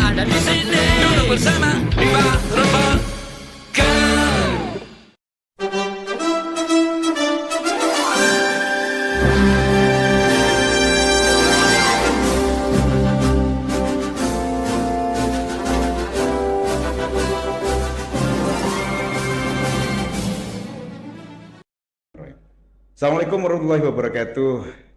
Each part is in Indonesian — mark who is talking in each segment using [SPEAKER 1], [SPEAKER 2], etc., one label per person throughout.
[SPEAKER 1] ada di sini. Duduk bersama di Barokan.
[SPEAKER 2] Assalamualaikum warahmatullahi wabarakatuh.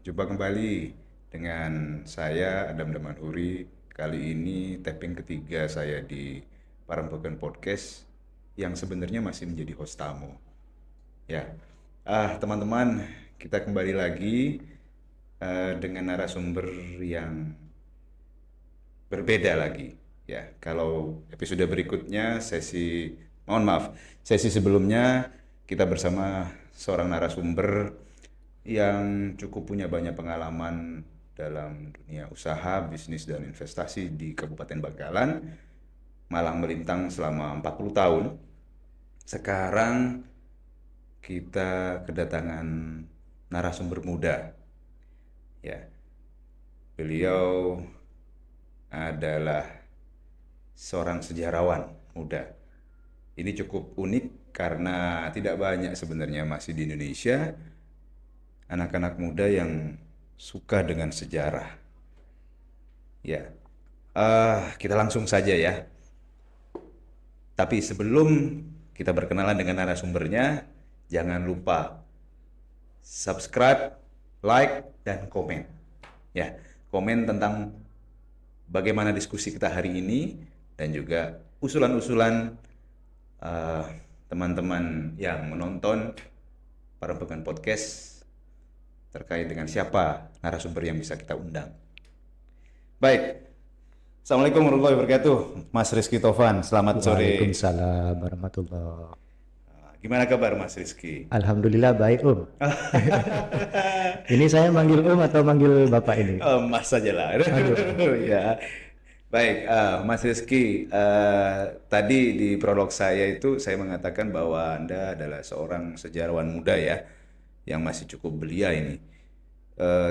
[SPEAKER 2] Jumpa kembali dengan saya Adam Damanhuri. Kali ini tapping ketiga saya di Parampokan Podcast yang sebenarnya masih menjadi host tamu. Ya, teman-teman, kita kembali lagi dengan narasumber yang berbeda lagi. Ya, kalau episode berikutnya sesi sebelumnya kita bersama seorang narasumber yang cukup punya banyak pengalaman dalam dunia usaha, bisnis, dan investasi di Kabupaten Bangkalan, malang melintang selama 40 tahun. Sekarang kita kedatangan narasumber muda. Ya, beliau adalah seorang sejarawan muda. Ini cukup unik karena tidak banyak sebenarnya masih di Indonesia anak-anak muda yang suka dengan sejarah. Ya, kita langsung saja ya. Tapi sebelum kita berkenalan dengan narasumbernya, jangan lupa subscribe, like, dan komen. Ya, komen tentang bagaimana diskusi kita hari ini dan juga usulan-usulan teman-teman yang menonton Parampokan Podcast terkait dengan siapa narasumber yang bisa kita undang. Baik, Assalamualaikum warahmatullahi wabarakatuh, Mas Rizky Tovan. Selamat sore.
[SPEAKER 3] Waalaikumsalam warahmatullahi.
[SPEAKER 2] Gimana kabar Mas Rizky?
[SPEAKER 3] Alhamdulillah baik Om. Ini saya manggil Om atau manggil Bapak ini?
[SPEAKER 2] Mas saja lah. Ya. Baik, Mas Rizky, tadi di prolog saya itu saya mengatakan bahwa Anda adalah seorang sejarawan muda ya, yang masih cukup belia ini.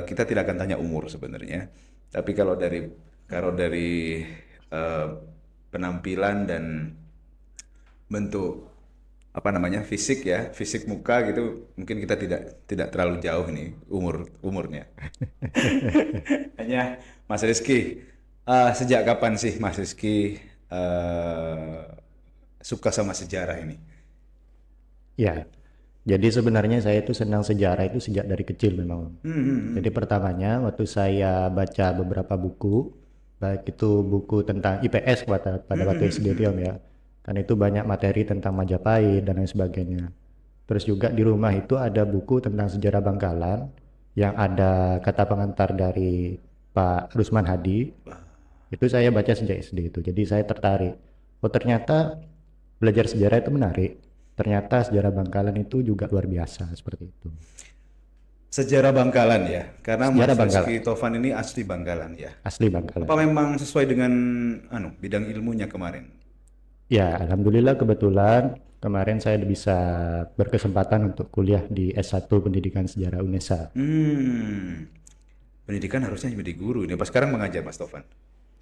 [SPEAKER 2] Kita tidak akan tanya umur sebenarnya, tapi kalau dari penampilan dan bentuk fisik ya, fisik muka gitu, mungkin kita tidak terlalu jauh ini umurnya. Hanya Mas Rizky. Sejak kapan sih Mas Rizky suka sama sejarah ini?
[SPEAKER 3] Ya, jadi sebenarnya saya itu senang sejarah itu sejak dari kecil memang. Jadi pertamanya waktu saya baca beberapa buku, baik itu buku tentang IPS pada waktu SD itu ya, kan itu banyak materi tentang Majapahit dan lain sebagainya. Terus juga di rumah itu ada buku tentang sejarah Bangkalan yang ada kata pengantar dari Pak Rusman Hadi. Itu saya baca sejak SD itu, jadi saya tertarik. Oh ternyata belajar sejarah itu menarik. Ternyata sejarah Bangkalan itu juga luar biasa seperti itu.
[SPEAKER 2] Sejarah Bangkalan ya, karena
[SPEAKER 3] Sejarah
[SPEAKER 2] Mas
[SPEAKER 3] Bangkalan.
[SPEAKER 2] Rizky Tovan ini asli Bangkalan ya.
[SPEAKER 3] Asli Bangkalan.
[SPEAKER 2] Apa memang sesuai dengan bidang ilmunya kemarin?
[SPEAKER 3] Ya, alhamdulillah kebetulan kemarin saya bisa berkesempatan untuk kuliah di S1 Pendidikan Sejarah UNESA.
[SPEAKER 2] Pendidikan harusnya menjadi guru ini. Pas sekarang mengajar Mas Tovan?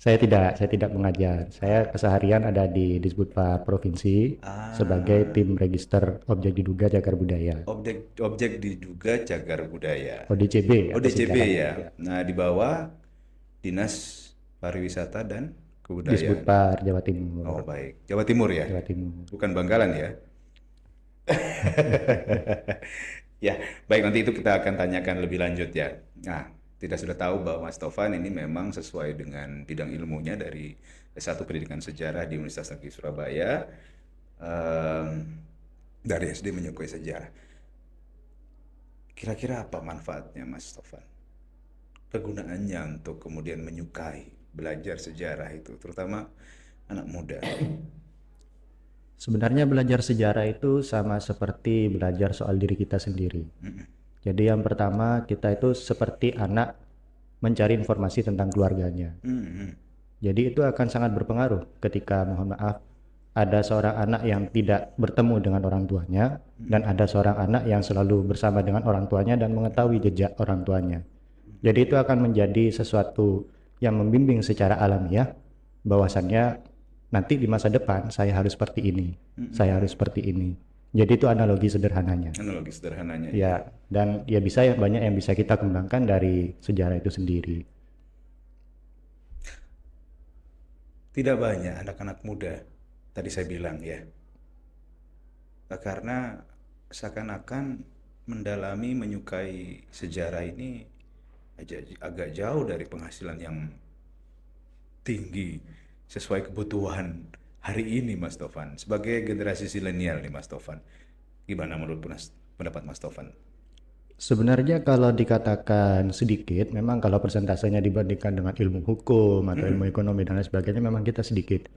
[SPEAKER 3] Saya tidak mengajar. Saya keseharian ada di Disbudpar Provinsi sebagai tim register objek diduga cagar budaya.
[SPEAKER 2] Objek diduga cagar budaya.
[SPEAKER 3] ODCB.
[SPEAKER 2] ODCB ya. Nah, di bawah Dinas Pariwisata dan Kebudayaan.
[SPEAKER 3] Disbudpar Jawa Timur.
[SPEAKER 2] Oh, baik. Jawa Timur ya?
[SPEAKER 3] Jawa Timur.
[SPEAKER 2] Bukan Bangkalan ya? Ya, baik, nanti itu kita akan tanyakan lebih lanjut ya. Nah, kita sudah tahu bahwa Mas Tovan ini memang sesuai dengan bidang ilmunya dari S1 Pendidikan Sejarah di Universitas Negeri Surabaya. Dari SD menyukai sejarah. Kira-kira apa manfaatnya Mas Tovan? Kegunaannya untuk kemudian menyukai belajar sejarah itu, terutama anak muda.
[SPEAKER 3] Sebenarnya belajar sejarah itu sama seperti belajar soal diri kita sendiri. Jadi yang pertama kita itu seperti anak mencari informasi tentang keluarganya. Jadi itu akan sangat berpengaruh ketika mohon maaf ada seorang anak yang tidak bertemu dengan orang tuanya dan ada seorang anak yang selalu bersama dengan orang tuanya dan mengetahui jejak orang tuanya. Jadi itu akan menjadi sesuatu yang membimbing secara alamiah bahwasannya nanti di masa depan saya harus seperti ini, saya harus seperti ini. Jadi itu analogi sederhananya.
[SPEAKER 2] Analogi sederhananya.
[SPEAKER 3] Ya, dan ya bisa banyak yang bisa kita kembangkan dari sejarah itu sendiri.
[SPEAKER 2] Tidak banyak anak-anak muda, tadi saya bilang ya, karena seakan-akan mendalami, menyukai sejarah ini agak jauh dari penghasilan yang tinggi sesuai kebutuhan hari ini, Mas Tovan. Sebagai generasi zilenial nih, Mas Tovan, gimana menurut pendapat Mas Tovan?
[SPEAKER 3] Sebenarnya kalau dikatakan sedikit, memang kalau persentasenya dibandingkan dengan ilmu hukum atau ilmu ekonomi dan lain sebagainya memang kita sedikit.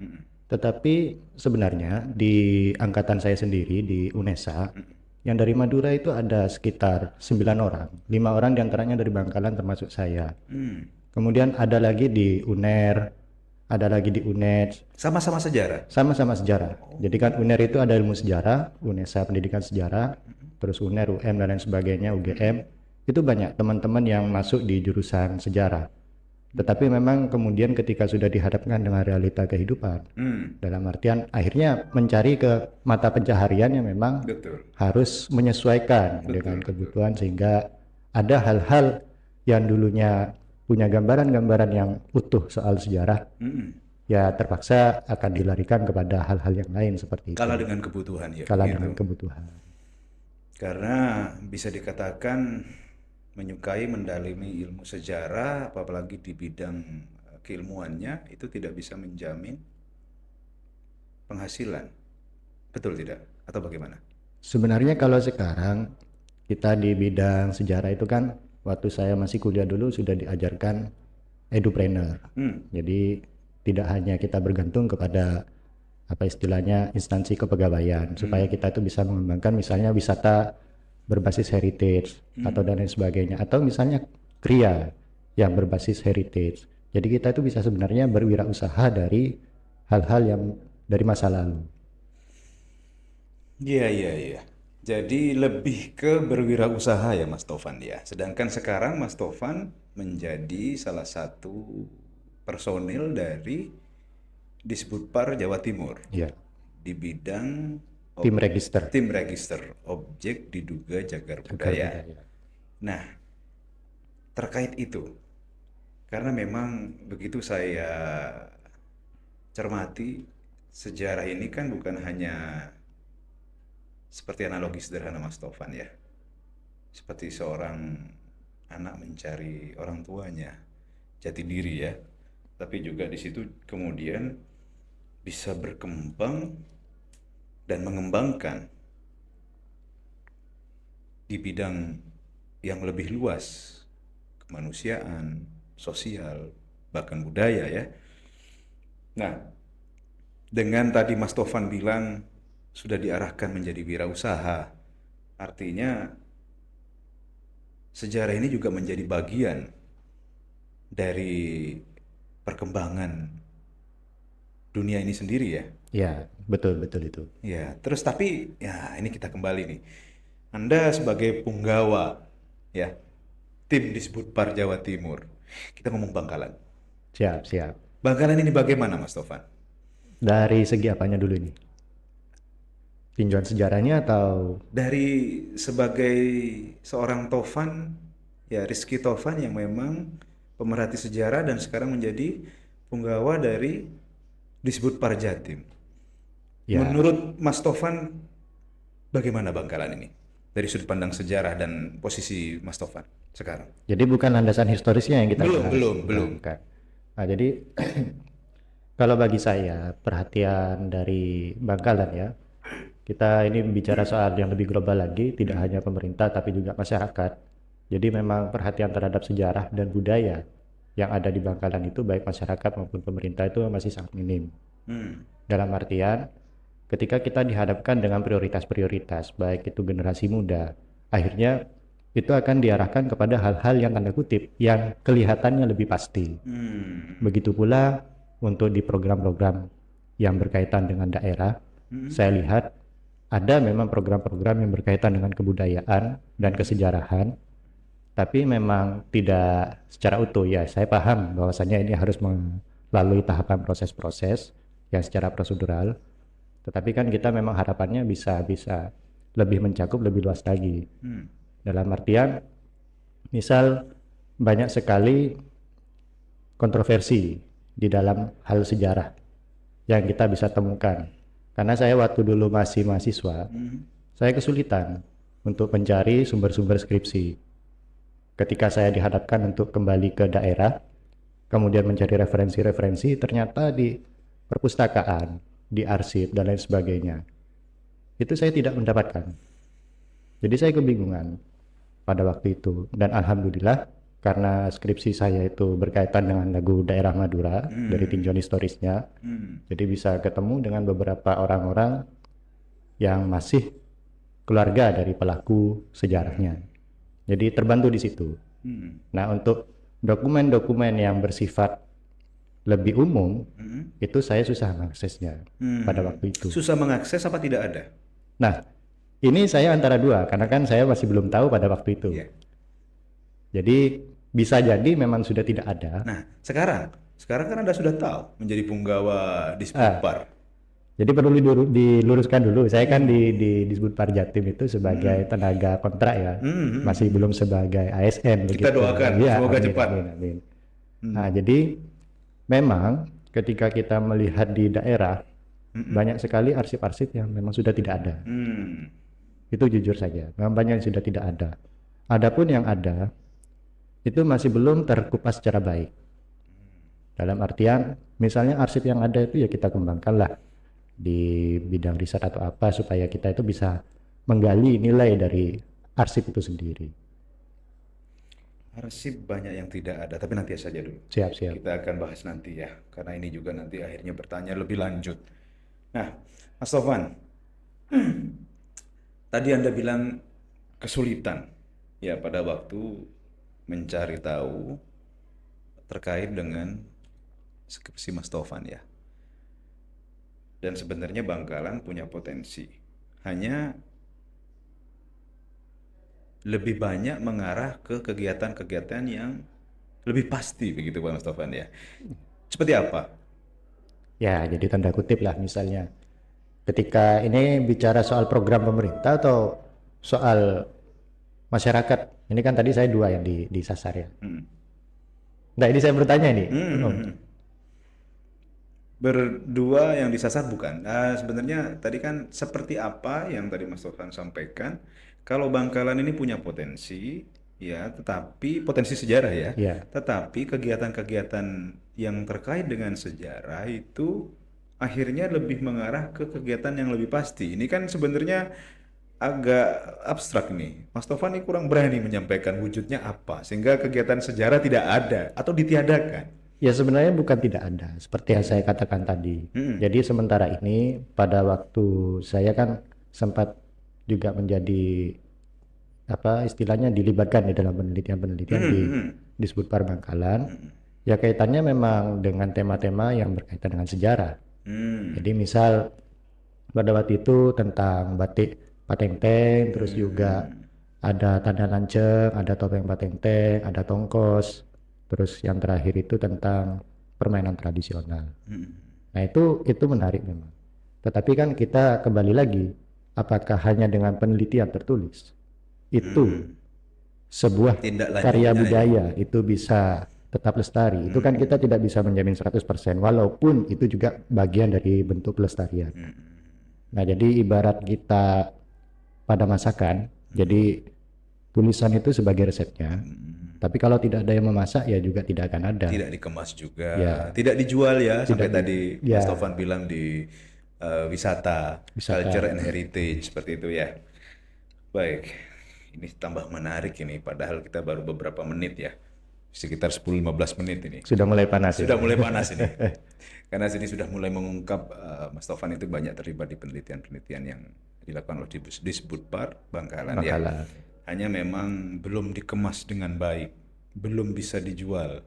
[SPEAKER 3] Tetapi sebenarnya di angkatan saya sendiri di UNESA, yang dari Madura itu ada sekitar 9 orang. 5 orang diantaranya dari Bangkalan termasuk saya. Kemudian ada lagi di UNER, ada lagi di UNED.
[SPEAKER 2] Sama-sama sejarah?
[SPEAKER 3] Sama-sama sejarah. Jadi kan UNER itu ada ilmu sejarah, UNESA pendidikan sejarah, terus UNER, UM dan lain sebagainya, UGM. Itu banyak teman-teman yang masuk di jurusan sejarah. Tetapi memang kemudian ketika sudah dihadapkan dengan realita kehidupan, dalam artian akhirnya mencari ke mata pencaharian yang memang harus menyesuaikan dengan kebutuhan, sehingga ada hal-hal yang dulunya punya gambaran-gambaran yang utuh soal sejarah, ya terpaksa akan dilarikan kepada hal-hal yang lain seperti itu.
[SPEAKER 2] Kalah dengan kebutuhan ya.
[SPEAKER 3] Kalah dengan kebutuhan.
[SPEAKER 2] Karena bisa dikatakan menyukai mendalami ilmu sejarah, apalagi di bidang keilmuannya, itu tidak bisa menjamin penghasilan. Betul tidak? Atau bagaimana?
[SPEAKER 3] Sebenarnya kalau sekarang kita di bidang sejarah itu kan, waktu saya masih kuliah dulu sudah diajarkan edupreneur. Jadi tidak hanya kita bergantung kepada apa istilahnya instansi kepegawaian, supaya kita itu bisa mengembangkan misalnya wisata berbasis heritage atau dan lain sebagainya, atau misalnya kriya yang berbasis heritage. Jadi kita itu bisa sebenarnya berwirausaha dari hal-hal yang dari masa lalu.
[SPEAKER 2] Iya. Jadi lebih ke berwirausaha ya Mas Tovan ya. Sedangkan sekarang Mas Tovan menjadi salah satu personil dari Disbudpar Jawa Timur.
[SPEAKER 3] Ya.
[SPEAKER 2] Di bidang
[SPEAKER 3] Tim register.
[SPEAKER 2] Tim register objek diduga cagar budaya. Nah, terkait itu, karena memang begitu saya cermati, sejarah ini kan bukan hanya seperti analogi sederhana Mas Tovan ya, seperti seorang anak mencari orang tuanya, jati diri ya, tapi juga di situ kemudian bisa berkembang dan mengembangkan di bidang yang lebih luas, kemanusiaan, sosial, bahkan budaya ya. Nah, dengan tadi Mas Tovan bilang sudah diarahkan menjadi wirausaha, artinya sejarah ini juga menjadi bagian dari perkembangan dunia ini sendiri ya.
[SPEAKER 3] Ya, betul itu.
[SPEAKER 2] Ya, terus tapi ya ini kita kembali nih. Anda sebagai punggawa ya, tim Disbudpar Jawa Timur. Kita ngomong Bangkalan.
[SPEAKER 3] Siap.
[SPEAKER 2] Bangkalan ini bagaimana Mas Tovan?
[SPEAKER 3] Dari segi apanya dulu ini? Tinjauan sejarahnya atau
[SPEAKER 2] dari sebagai seorang Tovan ya, Rizky Tovan yang memang pemerhati sejarah dan sekarang menjadi punggawa dari Disbudpar Jatim. Ya. Menurut Mas Tovan bagaimana Bangkalan ini dari sudut pandang sejarah dan posisi Mas Tovan sekarang?
[SPEAKER 3] Jadi bukan landasan historisnya yang kita
[SPEAKER 2] belum.
[SPEAKER 3] Nah, jadi kalau bagi saya perhatian dari Bangkalan ya, kita ini bicara soal yang lebih global lagi, tidak hanya pemerintah tapi juga masyarakat. Jadi memang perhatian terhadap sejarah dan budaya yang ada di Bangkalan itu baik masyarakat maupun pemerintah itu masih sangat minim. Dalam artian ketika kita dihadapkan dengan prioritas-prioritas, baik itu generasi muda, akhirnya itu akan diarahkan kepada hal-hal yang tanda kutip, yang kelihatannya lebih pasti. Begitu pula untuk di program-program yang berkaitan dengan daerah, saya lihat ada memang program-program yang berkaitan dengan kebudayaan dan kesejarahan, tapi memang tidak secara utuh ya. Saya paham bahwasannya ini harus lalui tahapan proses-proses yang secara prosedural. Tetapi kan kita memang harapannya bisa lebih mencakup lebih luas lagi. Dalam artian, misal banyak sekali kontroversi di dalam hal sejarah yang kita bisa temukan. Karena saya waktu dulu masih mahasiswa, saya kesulitan untuk mencari sumber-sumber skripsi. Ketika saya dihadapkan untuk kembali ke daerah, kemudian mencari referensi-referensi, ternyata di perpustakaan, di arsip, dan lain sebagainya, itu saya tidak mendapatkan. Jadi saya kebingungan pada waktu itu. Dan alhamdulillah, karena skripsi saya itu berkaitan dengan lagu daerah Madura dari tinjauan historisnya, jadi bisa ketemu dengan beberapa orang-orang yang masih keluarga dari pelaku sejarahnya. Jadi terbantu di situ. Nah, untuk dokumen-dokumen yang bersifat lebih umum, itu saya susah mengaksesnya pada waktu itu.
[SPEAKER 2] Susah mengakses apa tidak ada?
[SPEAKER 3] Nah, ini saya antara dua, karena kan saya masih belum tahu pada waktu itu.
[SPEAKER 2] Iya.
[SPEAKER 3] Jadi bisa jadi memang sudah tidak ada.
[SPEAKER 2] Nah, sekarang kan Anda sudah tahu menjadi punggawa Disputpar.
[SPEAKER 3] Jadi perlu diluruskan dulu, saya kan di Disputpar Jatim itu sebagai tenaga kontrak ya, masih belum sebagai ASN.
[SPEAKER 2] Kita doakan,
[SPEAKER 3] ya,
[SPEAKER 2] semoga
[SPEAKER 3] amin,
[SPEAKER 2] cepat.
[SPEAKER 3] Amin. Nah, jadi memang ketika kita melihat di daerah, banyak sekali arsip-arsip yang memang sudah tidak ada. Itu jujur saja, memang banyak yang sudah tidak ada. Adapun yang ada, itu masih belum terkupas secara baik. Dalam artian, misalnya arsip yang ada itu ya kita kembangkanlah di bidang riset atau apa supaya kita itu bisa menggali nilai dari arsip itu sendiri.
[SPEAKER 2] Arsip banyak yang tidak ada, tapi nanti saja dulu.
[SPEAKER 3] Siap.
[SPEAKER 2] Kita akan bahas nanti ya, karena ini juga nanti akhirnya bertanya lebih lanjut. Nah, Mas Tovan, tadi Anda bilang kesulitan ya pada waktu mencari tahu terkait dengan skripsi Mas Tovan ya. Dan sebenarnya Bangkalan punya potensi. Hanya lebih banyak mengarah ke kegiatan-kegiatan yang lebih pasti begitu Pak Mas Tovan ya. Seperti apa?
[SPEAKER 3] Ya, jadi tanda kutip lah misalnya. Ketika ini bicara soal program pemerintah atau soal masyarakat, ini kan tadi saya dua yang disasar ya. Nah, ini saya bertanya nih.
[SPEAKER 2] Berdua yang disasar bukan. Sebenarnya tadi kan seperti apa yang tadi Mas Tovan sampaikan, kalau Bangkalan ini punya potensi ya, tetapi potensi sejarah ya.
[SPEAKER 3] Ya.
[SPEAKER 2] Tetapi kegiatan-kegiatan yang terkait dengan sejarah itu akhirnya lebih mengarah ke kegiatan yang lebih pasti. Ini kan sebenarnya agak abstrak nih. Mas Tovan ini kurang berani menyampaikan wujudnya apa sehingga kegiatan sejarah tidak ada atau ditiadakan.
[SPEAKER 3] Ya sebenarnya bukan tidak ada, seperti yang saya katakan tadi. Jadi sementara ini pada waktu saya kan sempat juga menjadi apa istilahnya dilibatkan di dalam penelitian-penelitian di Disputpar Bangkalan. Ya kaitannya memang dengan tema-tema yang berkaitan dengan sejarah. Jadi misal pada waktu itu tentang batik Patengteng, terus juga ada tanda lanceng, ada topeng Patengteng, ada tongkos. Terus yang terakhir itu tentang permainan tradisional. Nah itu menarik memang. Tetapi kan kita kembali lagi, apakah hanya dengan penelitian tertulis itu sebuah karya budaya itu bisa tetap lestari? Itu kan kita tidak bisa menjamin 100%, walaupun itu juga bagian dari bentuk pelestarian. Nah jadi ibarat kita pada masakan, jadi tulisan itu sebagai resepnya. Tapi kalau tidak ada yang memasak ya juga tidak akan ada.
[SPEAKER 2] Tidak dikemas juga, tidak dijual ya, sampai tadi Mas Tovan bilang di wisata, culture and heritage seperti itu ya. Baik, ini tambah menarik ini, padahal kita baru beberapa menit ya, sekitar 10-15 menit ini.
[SPEAKER 3] Sudah mulai panas.
[SPEAKER 2] Sudah mulai panas ini, karena sini sudah mulai mengungkap Mas Tovan itu banyak terlibat di penelitian-penelitian yang dilakukan oleh Disputpar Bangkalan. Ya. Hanya memang belum dikemas dengan baik, belum bisa dijual.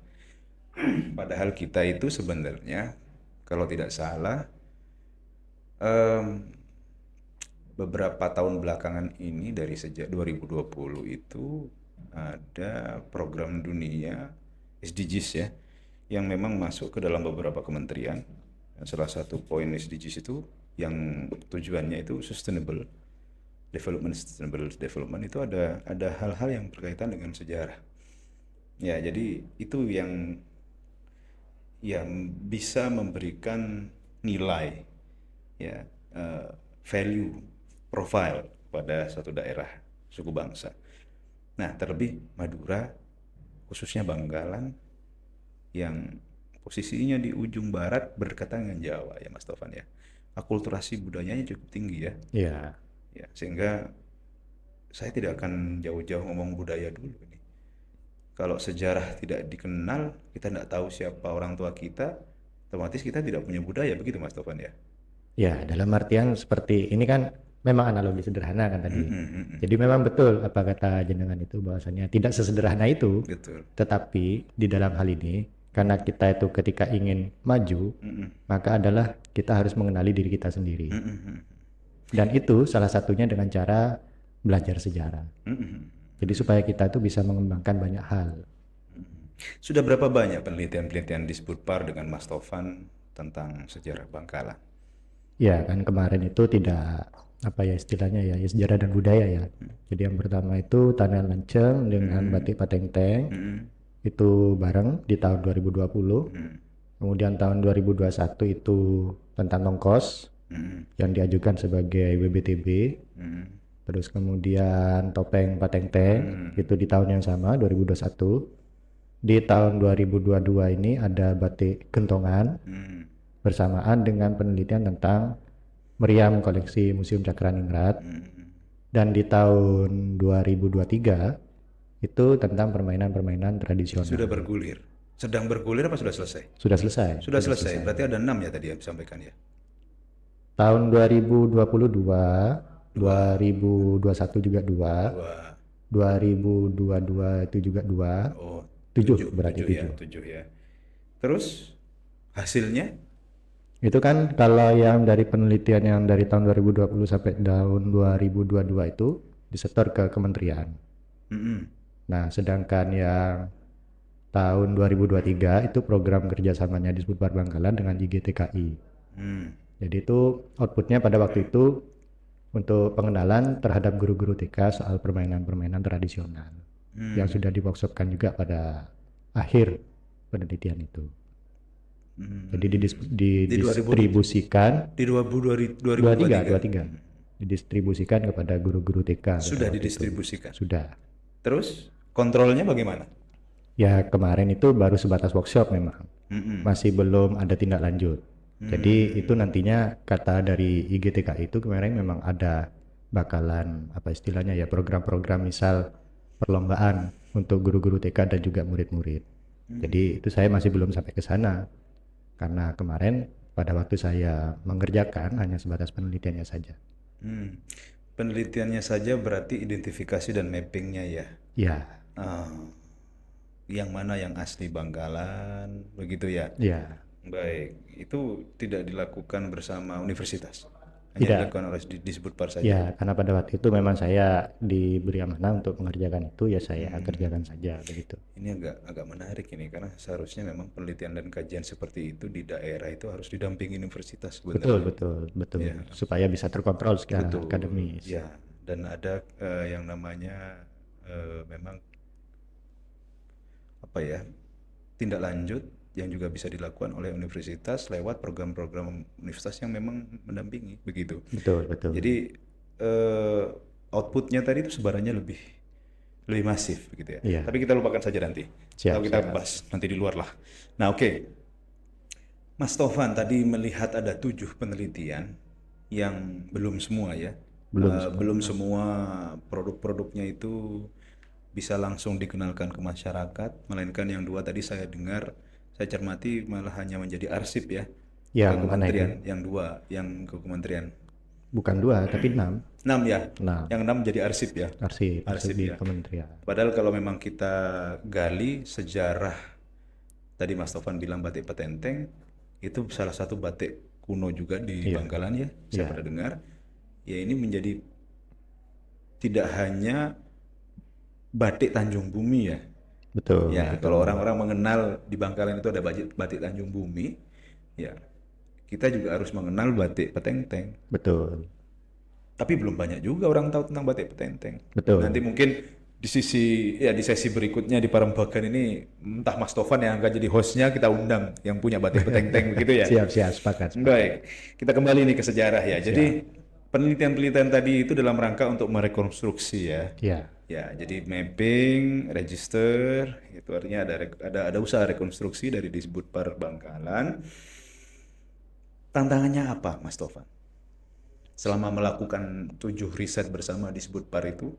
[SPEAKER 2] Padahal kita itu sebenarnya, kalau tidak salah, beberapa tahun belakangan ini dari sejak 2020 itu ada program dunia SDGs ya, yang memang masuk ke dalam beberapa kementerian. Dan salah satu poin SDGs itu yang tujuannya itu sustainable development itu ada hal-hal yang berkaitan dengan sejarah. Ya, jadi itu yang bisa memberikan nilai, ya, value profile pada suatu daerah suku bangsa. Nah, terlebih Madura, khususnya Bangkalan, yang posisinya di ujung barat berdekatan dengan Jawa, ya Mas Taufan ya. Akulturasi budayanya cukup tinggi ya.
[SPEAKER 3] Iya.
[SPEAKER 2] Ya, sehingga saya tidak akan jauh-jauh ngomong budaya dulu ini. Kalau sejarah tidak dikenal, kita tidak tahu siapa orang tua kita, otomatis kita tidak punya budaya, begitu Mas Taufan ya.
[SPEAKER 3] Ya, dalam artian seperti ini kan memang analogi sederhana kan tadi. Jadi memang betul apa kata jenengan itu bahwasanya tidak sesederhana itu.
[SPEAKER 2] Betul.
[SPEAKER 3] Tetapi di dalam hal ini karena kita itu ketika ingin maju, maka adalah kita harus mengenali diri kita sendiri. Dan itu salah satunya dengan cara belajar sejarah. Jadi supaya kita itu bisa mengembangkan banyak hal.
[SPEAKER 2] Sudah berapa banyak penelitian-penelitian di Sputpar dengan Mas Taufan tentang sejarah Bangkalan?
[SPEAKER 3] Ya kan kemarin itu tidak apa ya istilahnya ya sejarah dan budaya ya. Jadi yang pertama itu Tanah Lanceng dengan Batik Patengteng itu bareng di tahun 2020. Kemudian tahun 2021 itu tentang Nongkos yang diajukan sebagai WBTB. Terus kemudian Topeng Patengteng itu di tahun yang sama 2021. Di tahun 2022 ini ada Batik Gentongan bersamaan dengan penelitian tentang meriam koleksi Museum Cakraningrat. Dan di tahun 2023 itu tentang permainan-permainan tradisional.
[SPEAKER 2] Sudah bergulir. Sedang bergulir apa sudah selesai?
[SPEAKER 3] Sudah selesai.
[SPEAKER 2] Sudah selesai. Berarti ada 6 ya tadi yang disampaikan ya.
[SPEAKER 3] Tahun 2022, 2021 juga 2, 2022 itu juga 2.
[SPEAKER 2] Oh,
[SPEAKER 3] 7 berarti 7.
[SPEAKER 2] Ya, 7 ya. Terus hasilnya?
[SPEAKER 3] Itu kan kalau yang dari penelitian yang dari tahun 2020 sampai tahun 2022 itu disetor ke kementerian. Nah, sedangkan yang tahun 2023 itu program kerjasamanya di Sputpar Bangkalan dengan IGTKI. Jadi itu outputnya pada waktu itu untuk pengenalan terhadap guru-guru TK soal permainan-permainan tradisional yang sudah di-workshopkan juga pada akhir penelitian itu. Jadi didistribusikan
[SPEAKER 2] di 2023
[SPEAKER 3] didistribusikan kepada guru-guru TK.
[SPEAKER 2] Sudah didistribusikan.
[SPEAKER 3] Sudah.
[SPEAKER 2] Terus kontrolnya bagaimana?
[SPEAKER 3] Ya kemarin itu baru sebatas workshop memang. Masih belum ada tindak lanjut. Jadi itu nantinya kata dari IGTK itu kemarin memang ada bakalan apa istilahnya ya program-program misal perlombaan untuk guru-guru TK dan juga murid-murid. Jadi itu saya masih belum sampai ke sana karena kemarin pada waktu saya mengerjakan hanya sebatas penelitiannya saja.
[SPEAKER 2] Penelitiannya saja berarti identifikasi dan mappingnya ya?
[SPEAKER 3] Ya.
[SPEAKER 2] Yang mana yang asli Bangkalan begitu ya?
[SPEAKER 3] Ya.
[SPEAKER 2] Baik, itu tidak dilakukan bersama universitas? Hanya
[SPEAKER 3] Tidak.
[SPEAKER 2] dilakukan oleh di Sputpar saja?
[SPEAKER 3] Ya, karena pada waktu itu memang saya diberi amanah untuk mengerjakan itu, ya saya kerjakan saja begitu.
[SPEAKER 2] Ini agak menarik ini, karena seharusnya memang penelitian dan kajian seperti itu di daerah itu harus didampingi universitas sebenarnya.
[SPEAKER 3] Betul. Ya. Supaya bisa terkontrol secara akademis.
[SPEAKER 2] Ya, dan ada yang namanya memang apa ya, tindak lanjut yang juga bisa dilakukan oleh universitas lewat program-program universitas yang memang mendampingi begitu.
[SPEAKER 3] Betul.
[SPEAKER 2] Jadi outputnya tadi itu sebarannya lebih masif begitu ya.
[SPEAKER 3] Iya.
[SPEAKER 2] Tapi kita lupakan saja nanti. Kalau kita bahas nanti di luar lah. Nah oke. Mas Taufan tadi melihat ada 7 penelitian yang belum semua ya. Belum semua produk-produknya itu bisa langsung dikenalkan ke masyarakat, melainkan yang 2 tadi saya dengar, saya cermati malah hanya menjadi arsip ya.
[SPEAKER 3] Yang
[SPEAKER 2] ke
[SPEAKER 3] mana
[SPEAKER 2] kementerian,
[SPEAKER 3] itu?
[SPEAKER 2] yang 2 yang ke kementerian.
[SPEAKER 3] Bukan 2, tapi 6.
[SPEAKER 2] 6 ya?
[SPEAKER 3] 6.
[SPEAKER 2] Yang 6 jadi arsip ya?
[SPEAKER 3] Arsip di
[SPEAKER 2] ya.
[SPEAKER 3] kementerian.
[SPEAKER 2] Padahal kalau memang kita gali sejarah, tadi Mas Taufan bilang Batik Patenteng, itu salah satu batik kuno juga di Bangkalan ya, saya pernah dengar. Ya ini menjadi tidak hanya batik Tanjung Bumi ya,
[SPEAKER 3] Betul.
[SPEAKER 2] Ya,
[SPEAKER 3] betul.
[SPEAKER 2] kalau orang-orang mengenal di Bangkalan itu ada batik Tanjung Bumi, ya kita juga harus mengenal batik Petenteng.
[SPEAKER 3] Betul.
[SPEAKER 2] Tapi belum banyak juga orang tahu tentang batik Petenteng.
[SPEAKER 3] Betul.
[SPEAKER 2] Nanti mungkin di sesi berikutnya di Parembagan ini entah Mas Tovan yang akan jadi hostnya, kita undang yang punya batik Petenteng begitu ya.
[SPEAKER 3] Siap, sepakat.
[SPEAKER 2] Baik, kita kembali nih ke sejarah ya.
[SPEAKER 3] Siap.
[SPEAKER 2] Jadi penelitian-penelitian tadi itu dalam rangka untuk merekonstruksi ya.
[SPEAKER 3] Ya,
[SPEAKER 2] Ya, jadi mapping, register, itu artinya ada usaha rekonstruksi dari Disbud Par Bangkalan. Tantangannya apa, Mas Tovan? Selama melakukan 7 riset bersama Disbud Par itu?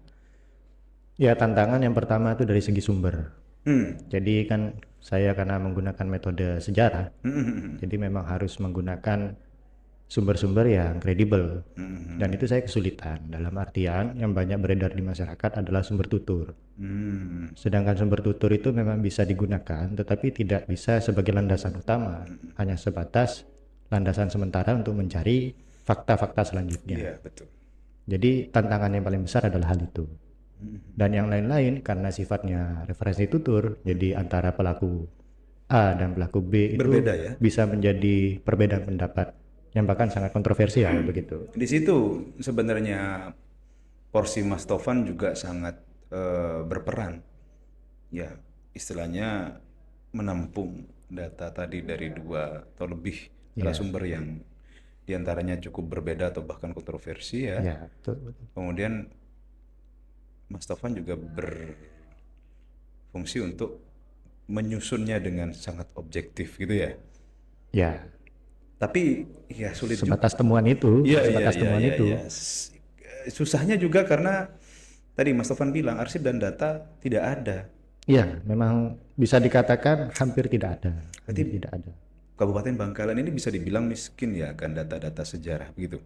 [SPEAKER 3] ya tantangan yang pertama itu dari segi sumber.
[SPEAKER 2] Hmm.
[SPEAKER 3] Jadi kan saya karena menggunakan metode sejarah, jadi memang harus menggunakan sumber-sumber yang kredibel. Dan itu saya kesulitan, dalam artian yang banyak beredar di masyarakat adalah sumber tutur. Sedangkan sumber tutur itu memang bisa digunakan, tetapi tidak bisa sebagai landasan utama, hanya sebatas landasan sementara untuk mencari fakta-fakta selanjutnya.
[SPEAKER 2] Iya, betul.
[SPEAKER 3] Jadi tantangan yang paling besar adalah hal itu. Dan yang lain-lain karena sifatnya referensi tutur, jadi antara pelaku A dan pelaku B itu
[SPEAKER 2] Berbeda ya?
[SPEAKER 3] bisa menjadi perbedaan pendapat yang bahkan sangat kontroversial begitu.
[SPEAKER 2] Di situ sebenarnya porsi Mas Tovan juga sangat berperan. Ya, istilahnya menampung data tadi dari 2 atau lebih narasumber yang diantaranya cukup berbeda atau bahkan kontroversi ya.
[SPEAKER 3] Ya, betul.
[SPEAKER 2] Kemudian Mas Tovan juga berfungsi untuk menyusunnya dengan sangat objektif gitu ya.
[SPEAKER 3] Ya,
[SPEAKER 2] Tapi ya sulit juga.
[SPEAKER 3] sebatas temuan itu,
[SPEAKER 2] Iya,
[SPEAKER 3] sebatas temuan itu.
[SPEAKER 2] iya. Susahnya juga karena tadi Mas Tovan bilang arsip dan data tidak ada.
[SPEAKER 3] Ya, memang bisa dikatakan hampir tidak ada. Hampir tidak ada.
[SPEAKER 2] Kabupaten Bangkalan ini bisa dibilang miskin ya akan data-data sejarah begitu.